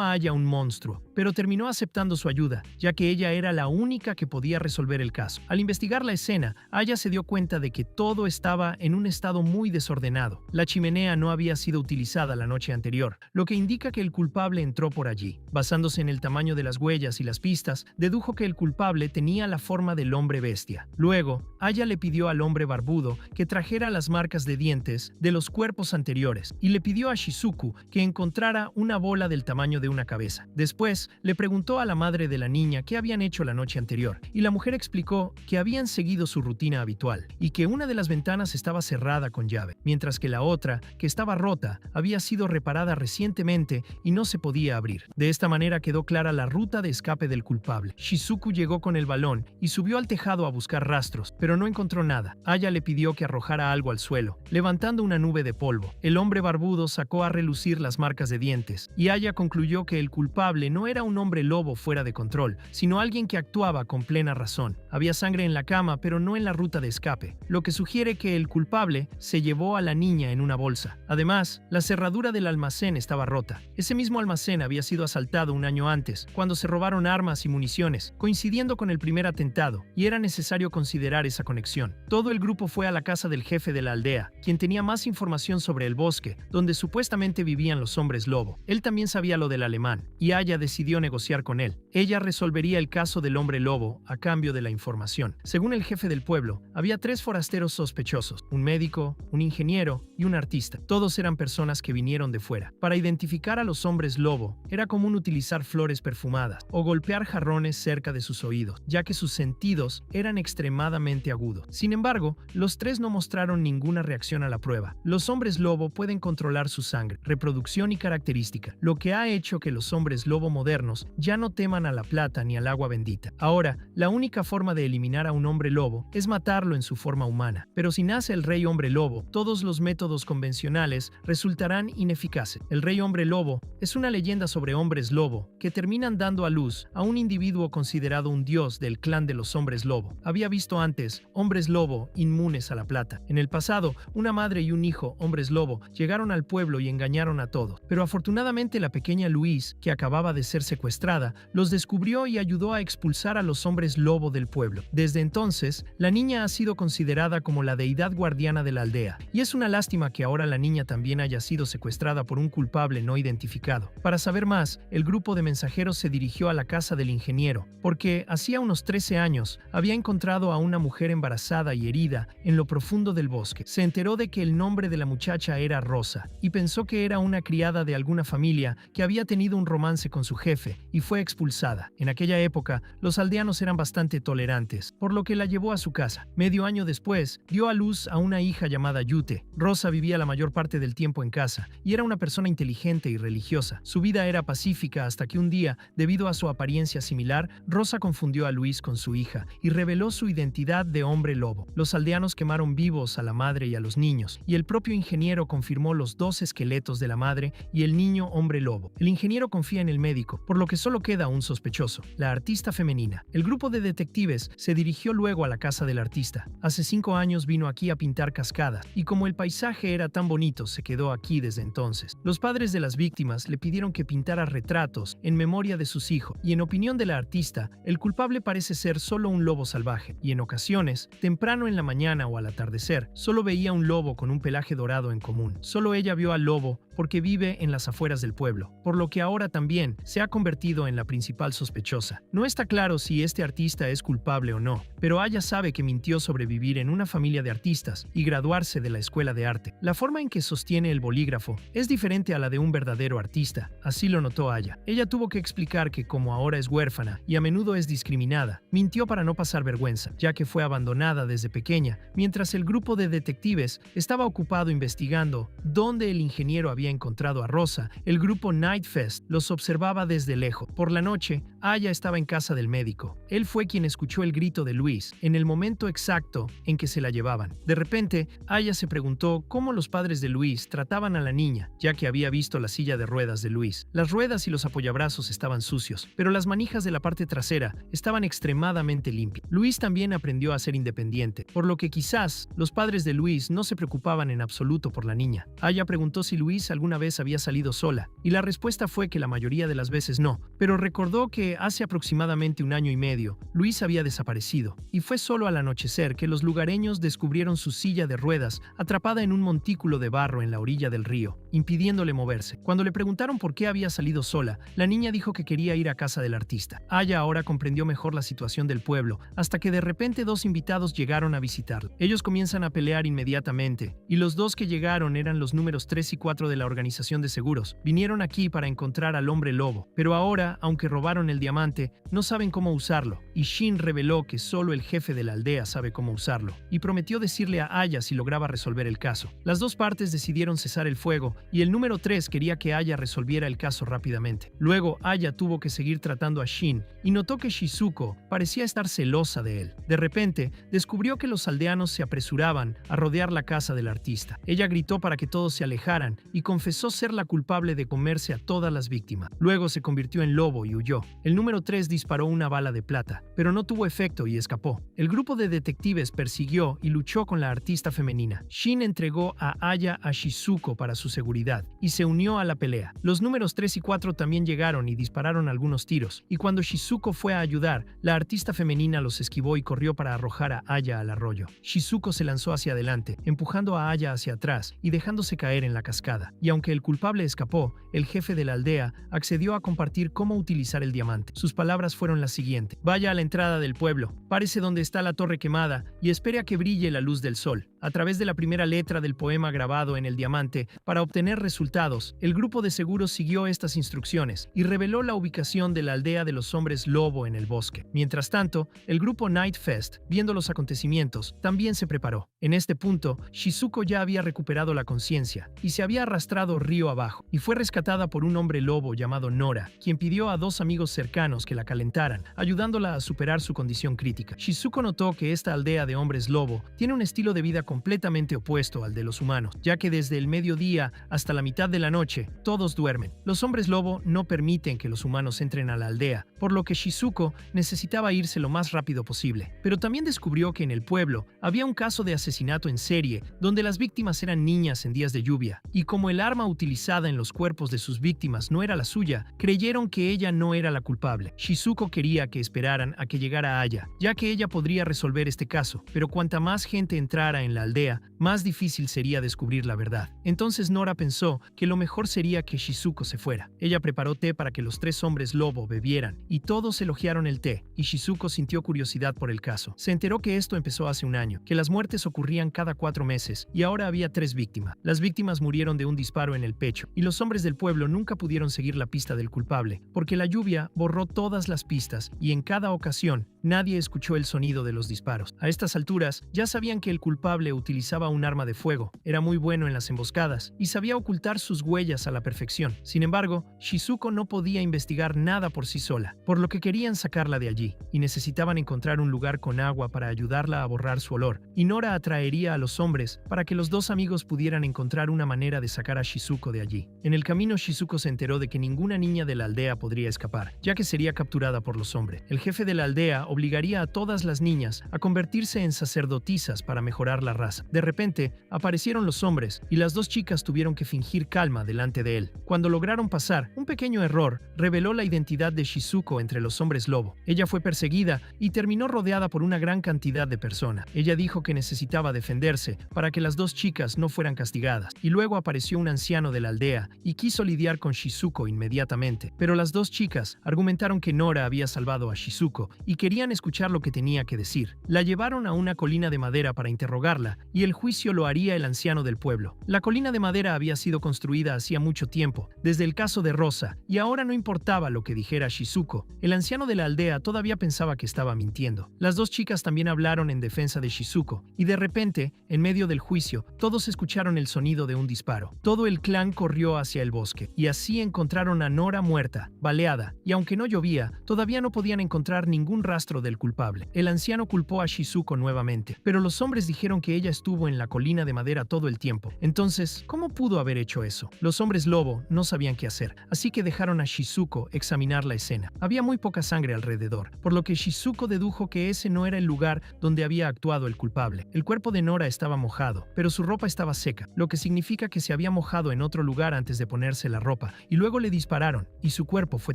a Aya un monstruo, pero terminó aceptando su ayuda, ya que ella era la única que podía resolver el caso. Al investigar la escena, Aya se dio cuenta de que todo estaba en un estado muy desordenado. La chimenea no había sido utilizada la noche anterior, lo que indica que el culpable entró por allí. Basándose en el tamaño de las huellas y las pistas, dedujo que el culpable tenía la forma del hombre bestia. Luego, Aya le pidió al hombre barbudo que trajera las marcas de dientes de los cuerpos anteriores y le pidió a Shizuku que encontrara una bola del tamaño de una cabeza. Después, le preguntó a la madre de la niña qué habían hecho la noche anterior, y la mujer explicó que habían seguido su rutina habitual y que una de las ventanas estaba cerrada con llave, mientras que la otra, que estaba rota, había sido reparada recientemente y no se podía abrir. De esta manera quedó clara la ruta de escape del culpable. Shizuku llegó con el balón y subió al tejado a buscar rastros, pero no encontró nada. Aya le pidió que arrojara algo al suelo, levantando una nube de polvo. El hombre barbudo sacó a relucir las marcas de dientes, y Aya concluyó que el culpable no era un hombre lobo fuera de control, sino alguien que actuaba con plena razón. Había sangre en la cama, pero no en la ruta de escape, lo que sugiere que el culpable se llevó a la niña en una bolsa. Además, la cerradura del almacén estaba rota. Ese mismo almacén había sido asaltado un año antes, cuando se robaron armas y municiones, coincidiendo con el primer atentado, y era necesario considerar esa conexión. Todo el grupo fue a la casa del jefe de la aldea, quien tenía más información sobre el bosque, donde supuestamente vivían los hombres lobo. Él también sabía lo del alemán, y Aya decidió negociar con él. Ella resolvería el caso del hombre lobo a cambio de la información. Según el jefe del pueblo, había 3 forasteros sospechosos: un médico, un ingeniero y un artista. Todos eran personas que vinieron de fuera. Para identificar a los hombres lobo, era común utilizar flores perfumadas o golpear jarrones cerca de sus oídos, ya que sus sentidos eran extremadamente agudos. Sin embargo, los 3 no mostraron ninguna reacción a la prueba. Los hombres lobo pueden controlar su sangre, reproducción y característica, lo que ha hecho que los hombres lobo modernos ya no teman a la plata ni al agua bendita. Ahora, la única forma de eliminar a un hombre lobo es matarlo en su forma humana. Pero si nace el rey hombre lobo, todos los métodos convencionales resultarán ineficaces. El rey hombre lobo es una leyenda sobre hombres lobo que terminan dando a luz a un individuo considerado un dios del clan de los hombres lobo. Había visto antes hombres lobo inmunes a la plata. En el pasado, una madre y un hijo, hombres lobo, llegaron al pueblo y engañaron a todos. Pero afortunadamente la pequeña Louise, que acababa de ser secuestrada, los descubrió y ayudó a expulsar a los hombres lobo del pueblo. Desde entonces, la niña ha sido considerada como la deidad entidad guardiana de la aldea, y es una lástima que ahora la niña también haya sido secuestrada por un culpable no identificado. Para saber más, el grupo de mensajeros se dirigió a la casa del ingeniero, porque hacía unos 13 años había encontrado a una mujer embarazada y herida en lo profundo del bosque. Se enteró de que el nombre de la muchacha era Rosa, y pensó que era una criada de alguna familia que había tenido un romance con su jefe, y fue expulsada. En aquella época, los aldeanos eran bastante tolerantes, por lo que la llevó a su casa. Medio año después, dio a luz a una hija llamada Yute. Rosa vivía la mayor parte del tiempo en casa, y era una persona inteligente y religiosa. Su vida era pacífica hasta que un día, debido a su apariencia similar, Rosa confundió a Luis con su hija y reveló su identidad de hombre lobo. Los aldeanos quemaron vivos a la madre y a los niños, y el propio ingeniero confirmó los dos esqueletos de la madre y el niño hombre lobo. El ingeniero confía en el médico, por lo que solo queda un sospechoso, la artista femenina. El grupo de detectives se dirigió luego a la casa del artista. Hace 5 años vino aquí a pintar cascadas, y como el paisaje era tan bonito, se quedó aquí desde entonces. Los padres de las víctimas le pidieron que pintara retratos en memoria de sus hijos, y en opinión de la artista, el culpable parece ser solo un lobo salvaje, y en ocasiones, temprano en la mañana o al atardecer, solo veía un lobo con un pelaje dorado en común. Solo ella vio al lobo porque vive en las afueras del pueblo, por lo que ahora también se ha convertido en la principal sospechosa. No está claro si este artista es culpable o no, pero Aya sabe que mintió sobre vivir en una familia de artistas y graduarse de la escuela de arte. La forma en que sostiene el bolígrafo es diferente a la de un verdadero artista, así lo notó Aya. Ella tuvo que explicar que como ahora es huérfana y a menudo es discriminada, mintió para no pasar vergüenza, ya que fue abandonada desde pequeña, mientras el grupo de detectives estaba ocupado investigando dónde el ingeniero había encontrado a Rosa. El grupo Nightfest los observaba desde lejos. Por la noche, Aya estaba en casa del médico. Él fue quien escuchó el grito de Luis en el momento exacto en que se la llevaban. De repente, Aya se preguntó cómo los padres de Luis trataban a la niña, ya que había visto la silla de ruedas de Luis. Las ruedas y los apoyabrazos estaban sucios, pero las manijas de la parte trasera estaban extremadamente limpias. Luis también aprendió a ser independiente, por lo que quizás los padres de Luis no se preocupaban en absoluto por la niña. Aya preguntó si Luis alguna vez había salido sola, y la respuesta fue que la mayoría de las veces no, pero recordó que hace aproximadamente 1 año y medio, Luis había desaparecido, y fue solo al anochecer que los lugareños descubrieron su silla de ruedas atrapada en un montículo de barro en la orilla del río, impidiéndole moverse. Cuando le preguntaron por qué había salido sola, la niña dijo que quería ir a casa del artista. Aya ahora comprendió mejor la situación del pueblo, hasta que de repente 2 invitados llegaron a visitarla. Ellos comienzan a pelear inmediatamente, y los 2 que llegaron eran los números 3 y 4 de la organización de seguros. Vinieron aquí para encontrar al hombre lobo, pero ahora, aunque robaron el diamante, no saben cómo usarlo, y Shin reveló que solo el jefe de la aldea sabe cómo usarlo, y prometió decirle a Aya si lograba resolver el caso. Las 2 partes decidieron cesar el fuego, y el número 3 quería que Aya resolviera el caso rápidamente. Luego, Aya tuvo que seguir tratando a Shin, y notó que Shizuko parecía estar celosa de él. De repente, descubrió que los aldeanos se apresuraban a rodear la casa del artista. Ella gritó para que todos se alejaran, y confesó ser la culpable de comerse a todas las víctimas. Luego se convirtió en lobo y huyó. El número 3 disparó una bala de plata, pero no tuvo efecto y escapó. El grupo de detectives persiguió y luchó con la artista femenina. Shin entregó a Aya a Shizuko para su seguridad y se unió a la pelea. Los números 3 y 4 también llegaron y dispararon algunos tiros, y cuando Shizuko fue a ayudar, la artista femenina los esquivó y corrió para arrojar a Aya al arroyo. Shizuko se lanzó hacia adelante, empujando a Aya hacia atrás y dejándose caer en la cascada. Y aunque el culpable escapó, el jefe de la aldea accedió a compartir cómo utilizar el diamante. Sus palabras fueron las siguientes: vaya a la entrada del pueblo, párese donde está la torre quemada y espere a que brille la luz del sol. A través de la primera letra del poema grabado en el diamante, para obtener resultados, el grupo de seguros siguió estas instrucciones y reveló la ubicación de la aldea de los hombres lobo en el bosque. Mientras tanto, el grupo Nightfest, viendo los acontecimientos, también se preparó. En este punto, Shizuko ya había recuperado la conciencia y se había arrastrado río abajo, y fue rescatada por un hombre lobo llamado Nora, quien pidió a 2 amigos cercanos que la calentaran, ayudándola a superar su condición crítica. Shizuko notó que esta aldea de hombres lobo tiene un estilo de vida completamente opuesto al de los humanos, ya que desde el mediodía hasta la mitad de la noche, todos duermen. Los hombres lobo no permiten que los humanos entren a la aldea, por lo que Shizuko necesitaba irse lo más rápido posible. Pero también descubrió que en el pueblo había un caso de asesinato en serie, donde las víctimas eran niñas en días de lluvia, y como el arma utilizada en los cuerpos de sus víctimas no era la suya, creyeron que ella no era la culpable. Shizuko quería que esperaran a que llegara Aya, ya que ella podría resolver este caso, pero cuanta más gente entrara en la aldea, más difícil sería descubrir la verdad. Entonces Nora pensó que lo mejor sería que Shizuko se fuera. Ella preparó té para que los 3 hombres lobo bebieran, y todos elogiaron el té, y Shizuko sintió curiosidad por el caso. Se enteró que esto empezó hace un año, que las muertes ocurrían cada 4 meses, y ahora había 3 víctimas. Las víctimas murieron de un disparo en el pecho, y los hombres del pueblo nunca pudieron seguir la pista del culpable, porque la lluvia borró todas las pistas, y en cada ocasión, nadie escuchó el sonido de los disparos. A estas alturas, ya sabían que el culpable utilizaba un arma de fuego, era muy bueno en las emboscadas, y sabía ocultar sus huellas a la perfección. Sin embargo, Shizuko no podía investigar nada por sí sola, por lo que querían sacarla de allí, y necesitaban encontrar un lugar con agua para ayudarla a borrar su olor, y Nora atraería a los hombres para que los 2 amigos pudieran encontrar una manera de sacar a Shizuko de allí. En el camino, Shizuko se enteró de que ninguna niña de la aldea podría escapar, ya que sería capturada por los hombres. El jefe de la aldea obligaría a todas las niñas a convertirse en sacerdotisas para mejorar la raza. De repente, aparecieron los hombres y las 2 chicas tuvieron que fingir calma delante de él. Cuando lograron pasar, un pequeño error reveló la identidad de Shizuko entre los hombres lobo. Ella fue perseguida y terminó rodeada por una gran cantidad de personas. Ella dijo que necesitaba defenderse para que las 2 chicas no fueran castigadas, y luego apareció un anciano de la aldea y quiso lidiar con Shizuko inmediatamente. Pero las 2 chicas argumentaron que Nora había salvado a Shizuko y querían escuchar lo que tenía que decir. La llevaron a una colina de madera para interrogarla, y el juicio lo haría el anciano del pueblo. La colina de madera había sido construida hacía mucho tiempo, desde el caso de Rosa, y ahora no importaba lo que dijera Shizuko. El anciano de la aldea todavía pensaba que estaba mintiendo. Las 2 chicas también hablaron en defensa de Shizuko, y de repente, en medio del juicio, todos escucharon el sonido de un disparo. Todo el clan corrió hacia el bosque, y así encontraron a Nora muerta, baleada, y aunque no llovía, todavía no podían encontrar ningún rastro del culpable. El anciano culpó a Shizuko nuevamente, pero los hombres dijeron que ella estuvo en la colina de madera todo el tiempo. Entonces, ¿cómo pudo haber hecho eso? Los hombres lobo no sabían qué hacer, así que dejaron a Shizuko examinar la escena. Había muy poca sangre alrededor, por lo que Shizuko dedujo que ese no era el lugar donde había actuado el culpable. El cuerpo de Nora estaba mojado, pero su ropa estaba seca, lo que significa que se había mojado en otro lugar antes de ponerse la ropa, y luego le dispararon, y su cuerpo fue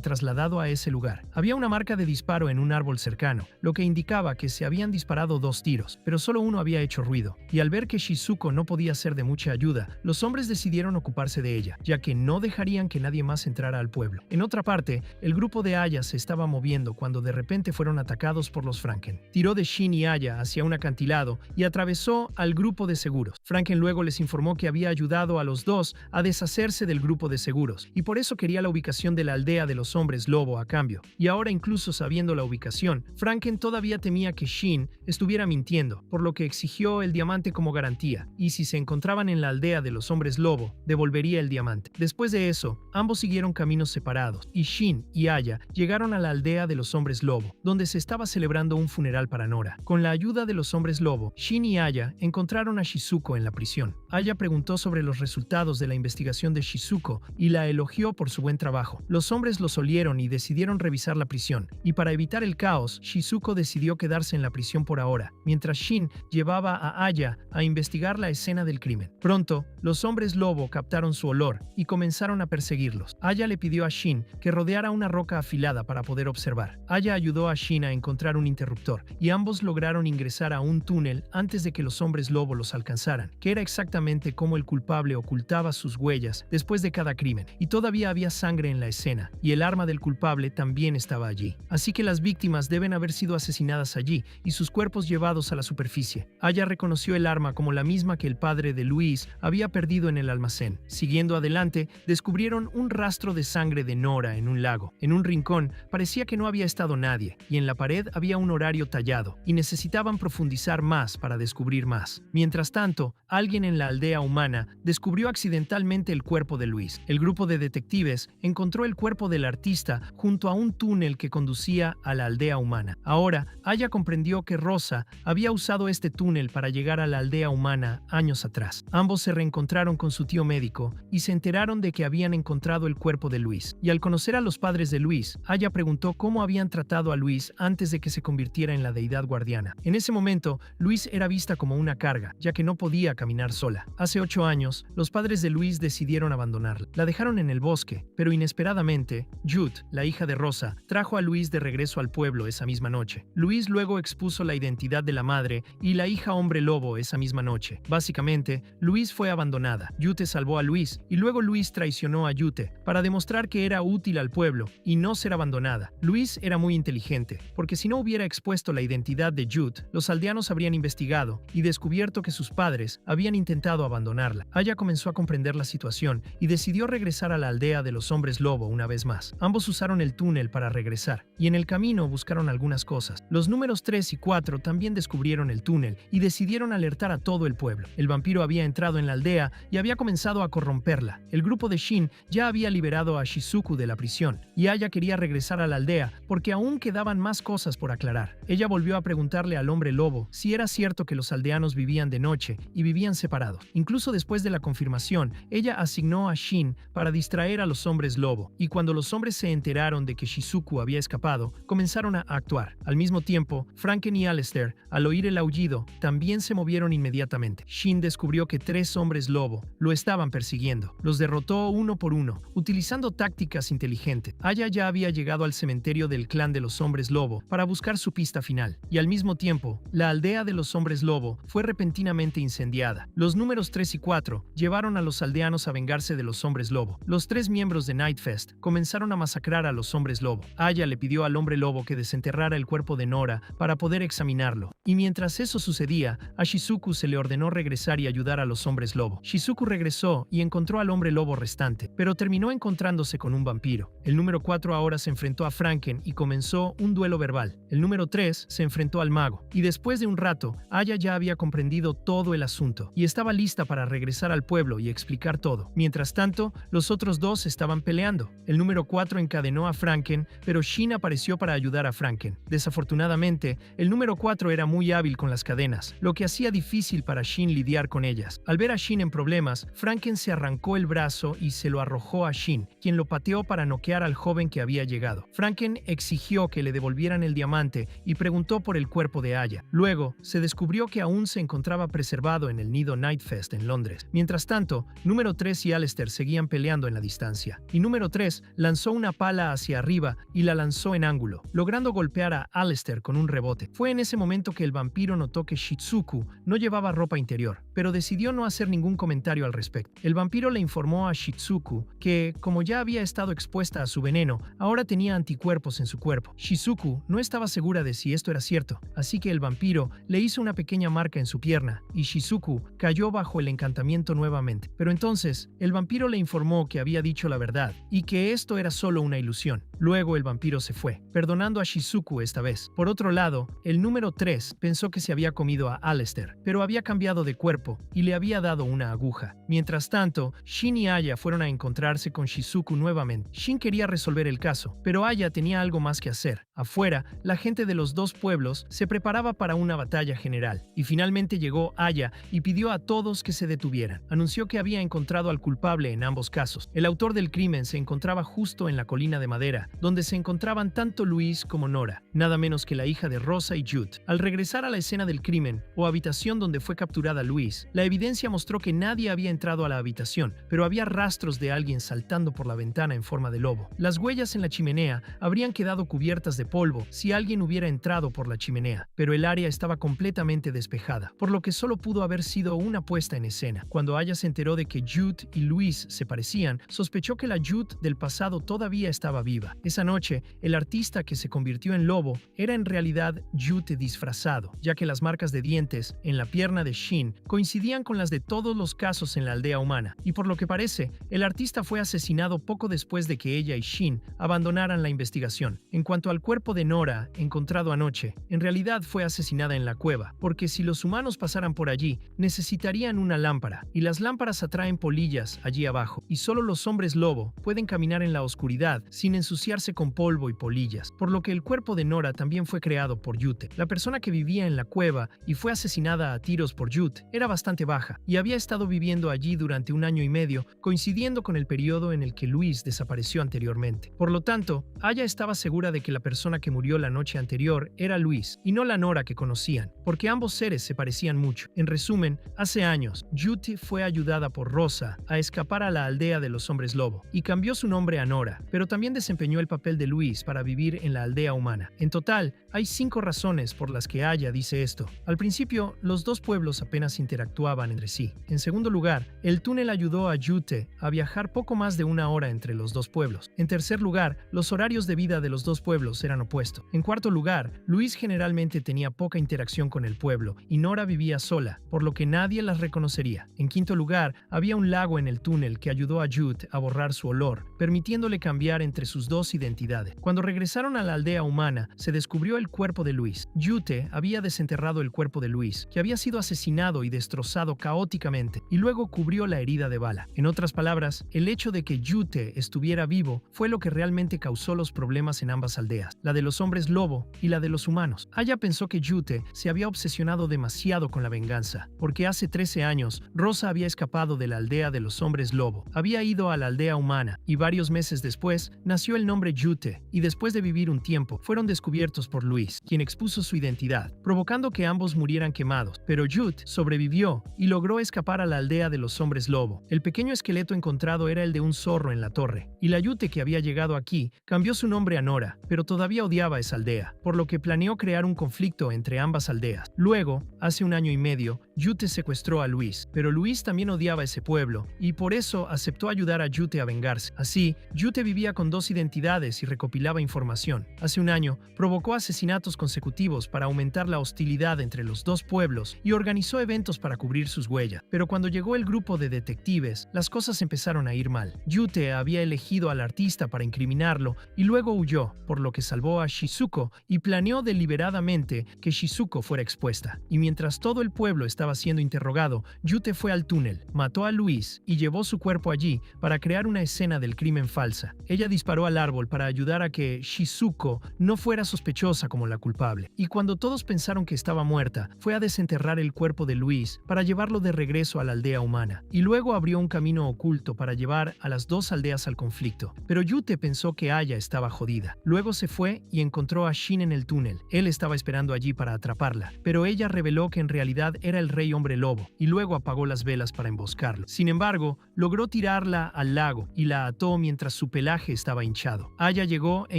trasladado a ese lugar. Había una marca de disparo en un árbol cercano, lo que indicaba que se habían disparado 2 tiros, pero solo uno había hecho ruido, y al ver que Shizuko no podía ser de mucha ayuda, los hombres decidieron ocuparse de ella, ya que no dejarían que nadie más entrara al pueblo. En otra parte, el grupo de Aya se estaba moviendo cuando de repente fueron atacados por los Franken. Tiró de Shin y Aya hacia un acantilado y atravesó al grupo de seguros. Franken luego les informó que había ayudado a los 2 a deshacerse del grupo de seguros, y por eso quería la ubicación de la aldea de los hombres lobo a cambio. Y ahora, incluso sabiendo la ubicación, Franken todavía temía que Shin estuviera mintiendo, por lo que exigió el diamante como garantía, y si se encontraban en la aldea de los hombres lobo, devolvería el diamante. Después de eso, ambos siguieron caminos separados, y Shin y Aya llegaron a la aldea de los hombres lobo, donde se estaba celebrando un funeral para Nora. Con la ayuda de los hombres lobo, Shin y Aya encontraron a Shizuko en la prisión. Aya preguntó sobre los resultados de la investigación de Shizuko y la elogió por su buen trabajo. Los hombres los olieron y decidieron revisar la prisión, y para evitar el caos, Shizuko decidió quedarse en la prisión por ahora, mientras Shin llevaba a Aya a investigar la escena del crimen. Pronto, los hombres lobo captaron su olor y comenzaron a perseguirlos. Aya le pidió a Shin que rodeara una roca afilada para poder observar. Aya ayudó a Shin a encontrar un interruptor, y ambos lograron ingresar a un túnel antes de que los hombres lobo los alcanzaran, que era exactamente como el culpable ocultaba sus huellas después de cada crimen, y todavía había sangre en la escena, y el arma del culpable también estaba allí. Así que las víctimas deben haber sido asesinadas allí y sus cuerpos llevados a la superficie. Aya reconoció el arma como la misma que el padre de Luis había perdido en el almacén. Siguiendo adelante, descubrieron un rastro de sangre de Nora en un lago. En un rincón parecía que no había estado nadie, y en la pared había un horario tallado, y necesitaban profundizar más para descubrir más. Mientras tanto, alguien en la aldea humana descubrió accidentalmente el cuerpo de Luis. El grupo de detectives encontró el cuerpo del artista junto a un túnel que conducía a la aldea humana. Ahora, Aya comprendió que Rosa había usado este túnel para llegar a la aldea humana años atrás. Ambos se reencontraron con su tío médico y se enteraron de que habían encontrado el cuerpo de Luis. Y al conocer a los padres de Luis, Aya preguntó cómo habían tratado a Luis antes de que se convirtiera en la deidad guardiana. En ese momento, Luis era vista como una carga, ya que no podía caminar sola. Hace 8 años, los padres de Luis decidieron abandonarla. La dejaron en el bosque, pero inesperadamente, Jude, la hija de Rosa, trajo a Luis de regreso al pueblo esa misma noche. Luis luego expuso la identidad de la madre y la hija hija hombre lobo esa misma noche. Básicamente, Louise fue abandonada. Yute salvó a Louise y luego Louise traicionó a Yute para demostrar que era útil al pueblo y no ser abandonada. Louise era muy inteligente, porque si no hubiera expuesto la identidad de Yute, los aldeanos habrían investigado y descubierto que sus padres habían intentado abandonarla. Aya comenzó a comprender la situación y decidió regresar a la aldea de los hombres lobo una vez más. Ambos usaron el túnel para regresar y en el camino buscaron algunas cosas. Los números 3 y 4 también descubrieron el túnel y decidieron alertar a todo el pueblo. El vampiro había entrado en la aldea y había comenzado a corromperla. El grupo de Shin ya había liberado a Shizuku de la prisión y Aya quería regresar a la aldea porque aún quedaban más cosas por aclarar. Ella volvió a preguntarle al hombre lobo si era cierto que los aldeanos vivían de noche y vivían separados. Incluso después de la confirmación, ella asignó a Shin para distraer a los hombres lobo, y cuando los hombres se enteraron de que Shizuku había escapado, comenzaron a actuar. Al mismo tiempo, Franken y Alistair, al oír el aullido, también se movieron inmediatamente. Shin descubrió que 3 hombres lobo lo estaban persiguiendo. Los derrotó uno por uno, utilizando tácticas inteligentes. Aya ya había llegado al cementerio del clan de los hombres lobo para buscar su pista final, y al mismo tiempo, la aldea de los hombres lobo fue repentinamente incendiada. Los números 3 y 4 llevaron a los aldeanos a vengarse de los hombres lobo. Los 3 miembros de Nightfest comenzaron a masacrar a los hombres lobo. Aya le pidió al hombre lobo que desenterrara el cuerpo de Nora para poder examinarlo, y mientras eso sucedía, a Shizuku se le ordenó regresar y ayudar a los hombres lobo. Shizuku regresó y encontró al hombre lobo restante, pero terminó encontrándose con un vampiro. El número 4 ahora se enfrentó a Franken y comenzó un duelo verbal. El número 3 se enfrentó al mago, y después de un rato, Aya ya había comprendido todo el asunto y estaba lista para regresar al pueblo y explicar todo. Mientras tanto, los otros 2 estaban peleando. El número 4 encadenó a Franken, pero Shin apareció para ayudar a Franken. Desafortunadamente, el número 4 era muy hábil con las cadenas, lo que hacía difícil para Shin lidiar con ellas. Al ver a Shin en problemas, Franken se arrancó el brazo y se lo arrojó a Shin, quien lo pateó para noquear al joven que había llegado. Franken exigió que le devolvieran el diamante y preguntó por el cuerpo de Aya. Luego, se descubrió que aún se encontraba preservado en el nido Nightfest en Londres. Mientras tanto, número 3 y Alistair seguían peleando en la distancia, y número 3 lanzó una pala hacia arriba y la lanzó en ángulo, logrando golpear a Alistair con un rebote. Fue en ese momento que el vampiro notó que Shizuku no llevaba ropa interior, pero decidió no hacer ningún comentario al respecto. El vampiro le informó a Shizuku que, como ya había estado expuesta a su veneno, ahora tenía anticuerpos en su cuerpo. Shizuku no estaba segura de si esto era cierto, así que el vampiro le hizo una pequeña marca en su pierna y Shizuku cayó bajo el encantamiento nuevamente. Pero entonces, el vampiro le informó que había dicho la verdad y que esto era solo una ilusión. Luego el vampiro se fue, perdonando a Shizuku esta vez. Por otro lado, el número 3 pensó que se había comido a Alistair, pero había cambiado de cuerpo y le había dado una aguja. Mientras tanto, Shin y Aya fueron a encontrarse con Shizuku nuevamente. Shin quería resolver el caso, pero Aya tenía algo más que hacer. Afuera, la gente de los 2 pueblos se preparaba para una batalla general, y finalmente llegó Aya y pidió a todos que se detuvieran. Anunció que había encontrado al culpable en ambos casos. El autor del crimen se encontraba justo en la colina de madera, donde se encontraban tanto Louise como Nora, nada menos que la hija de Rosa y Jude. Al regresar a la escena del crimen, o habitación donde fue capturada Louise, la evidencia mostró que nadie había entrado a la habitación, pero había rastros de alguien saltando por la ventana en forma de lobo. Las huellas en la chimenea habrían quedado cubiertas de polvo si alguien hubiera entrado por la chimenea, pero el área estaba completamente despejada, por lo que solo pudo haber sido una puesta en escena. Cuando Aya se enteró de que Jude y Louise se parecían, sospechó que la Jude del pasado todavía estaba viva. Esa noche, el artista que se convirtió en lobo era en realidad Jude disfrazado, ya que las marcas de dientes en la pierna de Shin coincidían con las de todos los casos en la aldea humana, y por lo que parece, el artista fue asesinado poco después de que ella y Shin abandonaran la investigación. En cuanto al cuerpo de Nora, encontrado anoche, en realidad fue asesinada en la cueva, porque si los humanos pasaran por allí, necesitarían una lámpara, y las lámparas atraen polillas allí abajo, y solo los hombres lobo pueden caminar en la oscuridad sin ensuciarse con polvo y polillas, por lo que el cuerpo de Nora también fue creado por Yute. La persona que vivía en la cueva y fue asesinada a tiros por Yute era bastante baja, y había estado viviendo allí durante 1 año y medio, coincidiendo con el periodo en el que Louise desapareció anteriormente. Por lo tanto, Aya estaba segura de que la persona que murió la noche anterior era Louise, y no la Nora que conocían, porque ambos seres se parecían mucho. En resumen, hace años, Yute fue ayudada por Rosa a escapar a la aldea de los hombres lobo, y cambió su nombre a Nora, pero también desempeñó el papel de Louise para vivir en la aldea humana. En total, hay 5 razones por las que Aya dice esto, Al principio, los dos pueblos apenas interactuaban entre sí. En segundo lugar, el túnel ayudó a Yute a viajar poco más de una hora entre los dos pueblos. En tercer lugar, los horarios de vida de los dos pueblos eran opuestos. En cuarto lugar, Luis generalmente tenía poca interacción con el pueblo y Nora vivía sola, por lo que nadie las reconocería. En quinto lugar, había un lago en el túnel que ayudó a Jude a borrar su olor, permitiéndole cambiar entre sus dos identidades. Cuando regresaron a la aldea humana, se descubrió el cuerpo de Luis. Jute había desenterrado el cuerpo de Luis, que había sido asesinado y destrozado caóticamente, y luego cubrió la herida de bala. En otras palabras, el hecho de que Jute estuviera vivo fue lo que realmente causó los problemas en ambas aldeas, la de los hombres lobo y la de los humanos. Aya pensó que Jute se había obsesionado demasiado con la venganza, porque hace 13 años, Rosa había escapado de la aldea de los hombres lobo, había ido a la aldea humana, y varios meses después nació el nombre Jute, y después de vivir un tiempo, fueron descubiertos por Luis, quien expuso su identidad, provocando que ambos murieran quemados. Pero Jute sobrevivió y logró escapar a la aldea de los hombres lobo. El pequeño esqueleto encontrado era el de un zorro en la torre, y la Jute que había llegado aquí cambió su nombre a Nora, pero todavía odiaba esa aldea, por lo que planeó crear un conflicto entre ambas aldeas. Luego, hace un año y medio, Jute secuestró a Luis, pero Luis también odiaba ese pueblo, y por eso aceptó ayudar a Jute a vengarse. Así, Jute vivía con dos identidades y recopilaba información. Hace un año, provocó asesinatos consecutivos para aumentar la hostilidad entre los dos pueblos y organizó eventos para cubrir sus huellas. Pero cuando llegó el grupo de detectives, las cosas empezaron a ir mal. Jute había elegido al artista para incriminarlo y luego huyó, por lo que salvó a Shizuko y planeó deliberadamente que Shizuko fuera expuesta. Y mientras todo el pueblo estaba siendo interrogado, Jute fue al túnel, mató a Luis y llevó su cuerpo allí para crear una escena del crimen falsa. Ella disparó al árbol para ayudar a que Shizuko no fuera sospechosa como la culpable. Y cuando todos pensaron que estaba muerta, fue a desenterrar el cuerpo de Luis para llevarlo de regreso a la aldea humana. Y luego abrió un camino oculto para llevar a las dos aldeas al conflicto. Pero Jute pensó que Aya estaba jodida. Luego se fue y encontró a Shin en el túnel. Él estaba esperando allí para atraparla, pero ella reveló que en realidad era el rey hombre lobo y luego apagó las velas para emboscarlo. Sin embargo, logró tirarla al lago y la ató mientras su pelaje estaba hinchado. Aya llegó e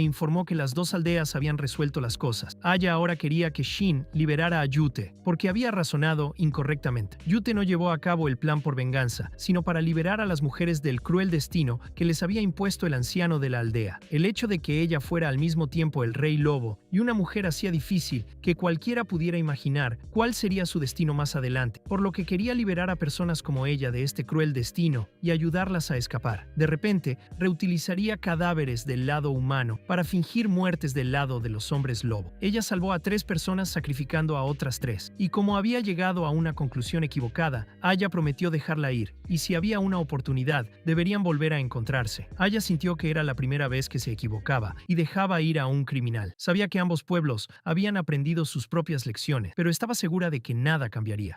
informó que las dos aldeas habían resuelto las cosas. Aya ahora quería que Shin liberara a Jute, porque había razonado incorrectamente. Jute no llevó a cabo el plan por venganza, sino para liberar a las mujeres del cruel destino que les había impuesto el anciano de la aldea. El hecho de que ella fuera al mismo tiempo el rey lobo y una mujer hacía difícil que cualquiera pudiera imaginar cuál sería su destino más adelante, por lo que quería liberar a personas como ella de este cruel destino y ayudarlas a escapar. De repente, reutilizaría cadáveres del lado humano para fingir muertes del lado de los hombres lobo. Ella salvó a 3 personas sacrificando a otras 3, y como había llegado a una conclusión equivocada, Aya prometió dejarla ir, y si había una oportunidad, deberían volver a encontrarse. Aya sintió que era la primera vez que se equivocaba y dejaba ir a un criminal. Sabía que ambos pueblos habían aprendido sus propias lecciones, pero estaba segura de que nada cambiaría.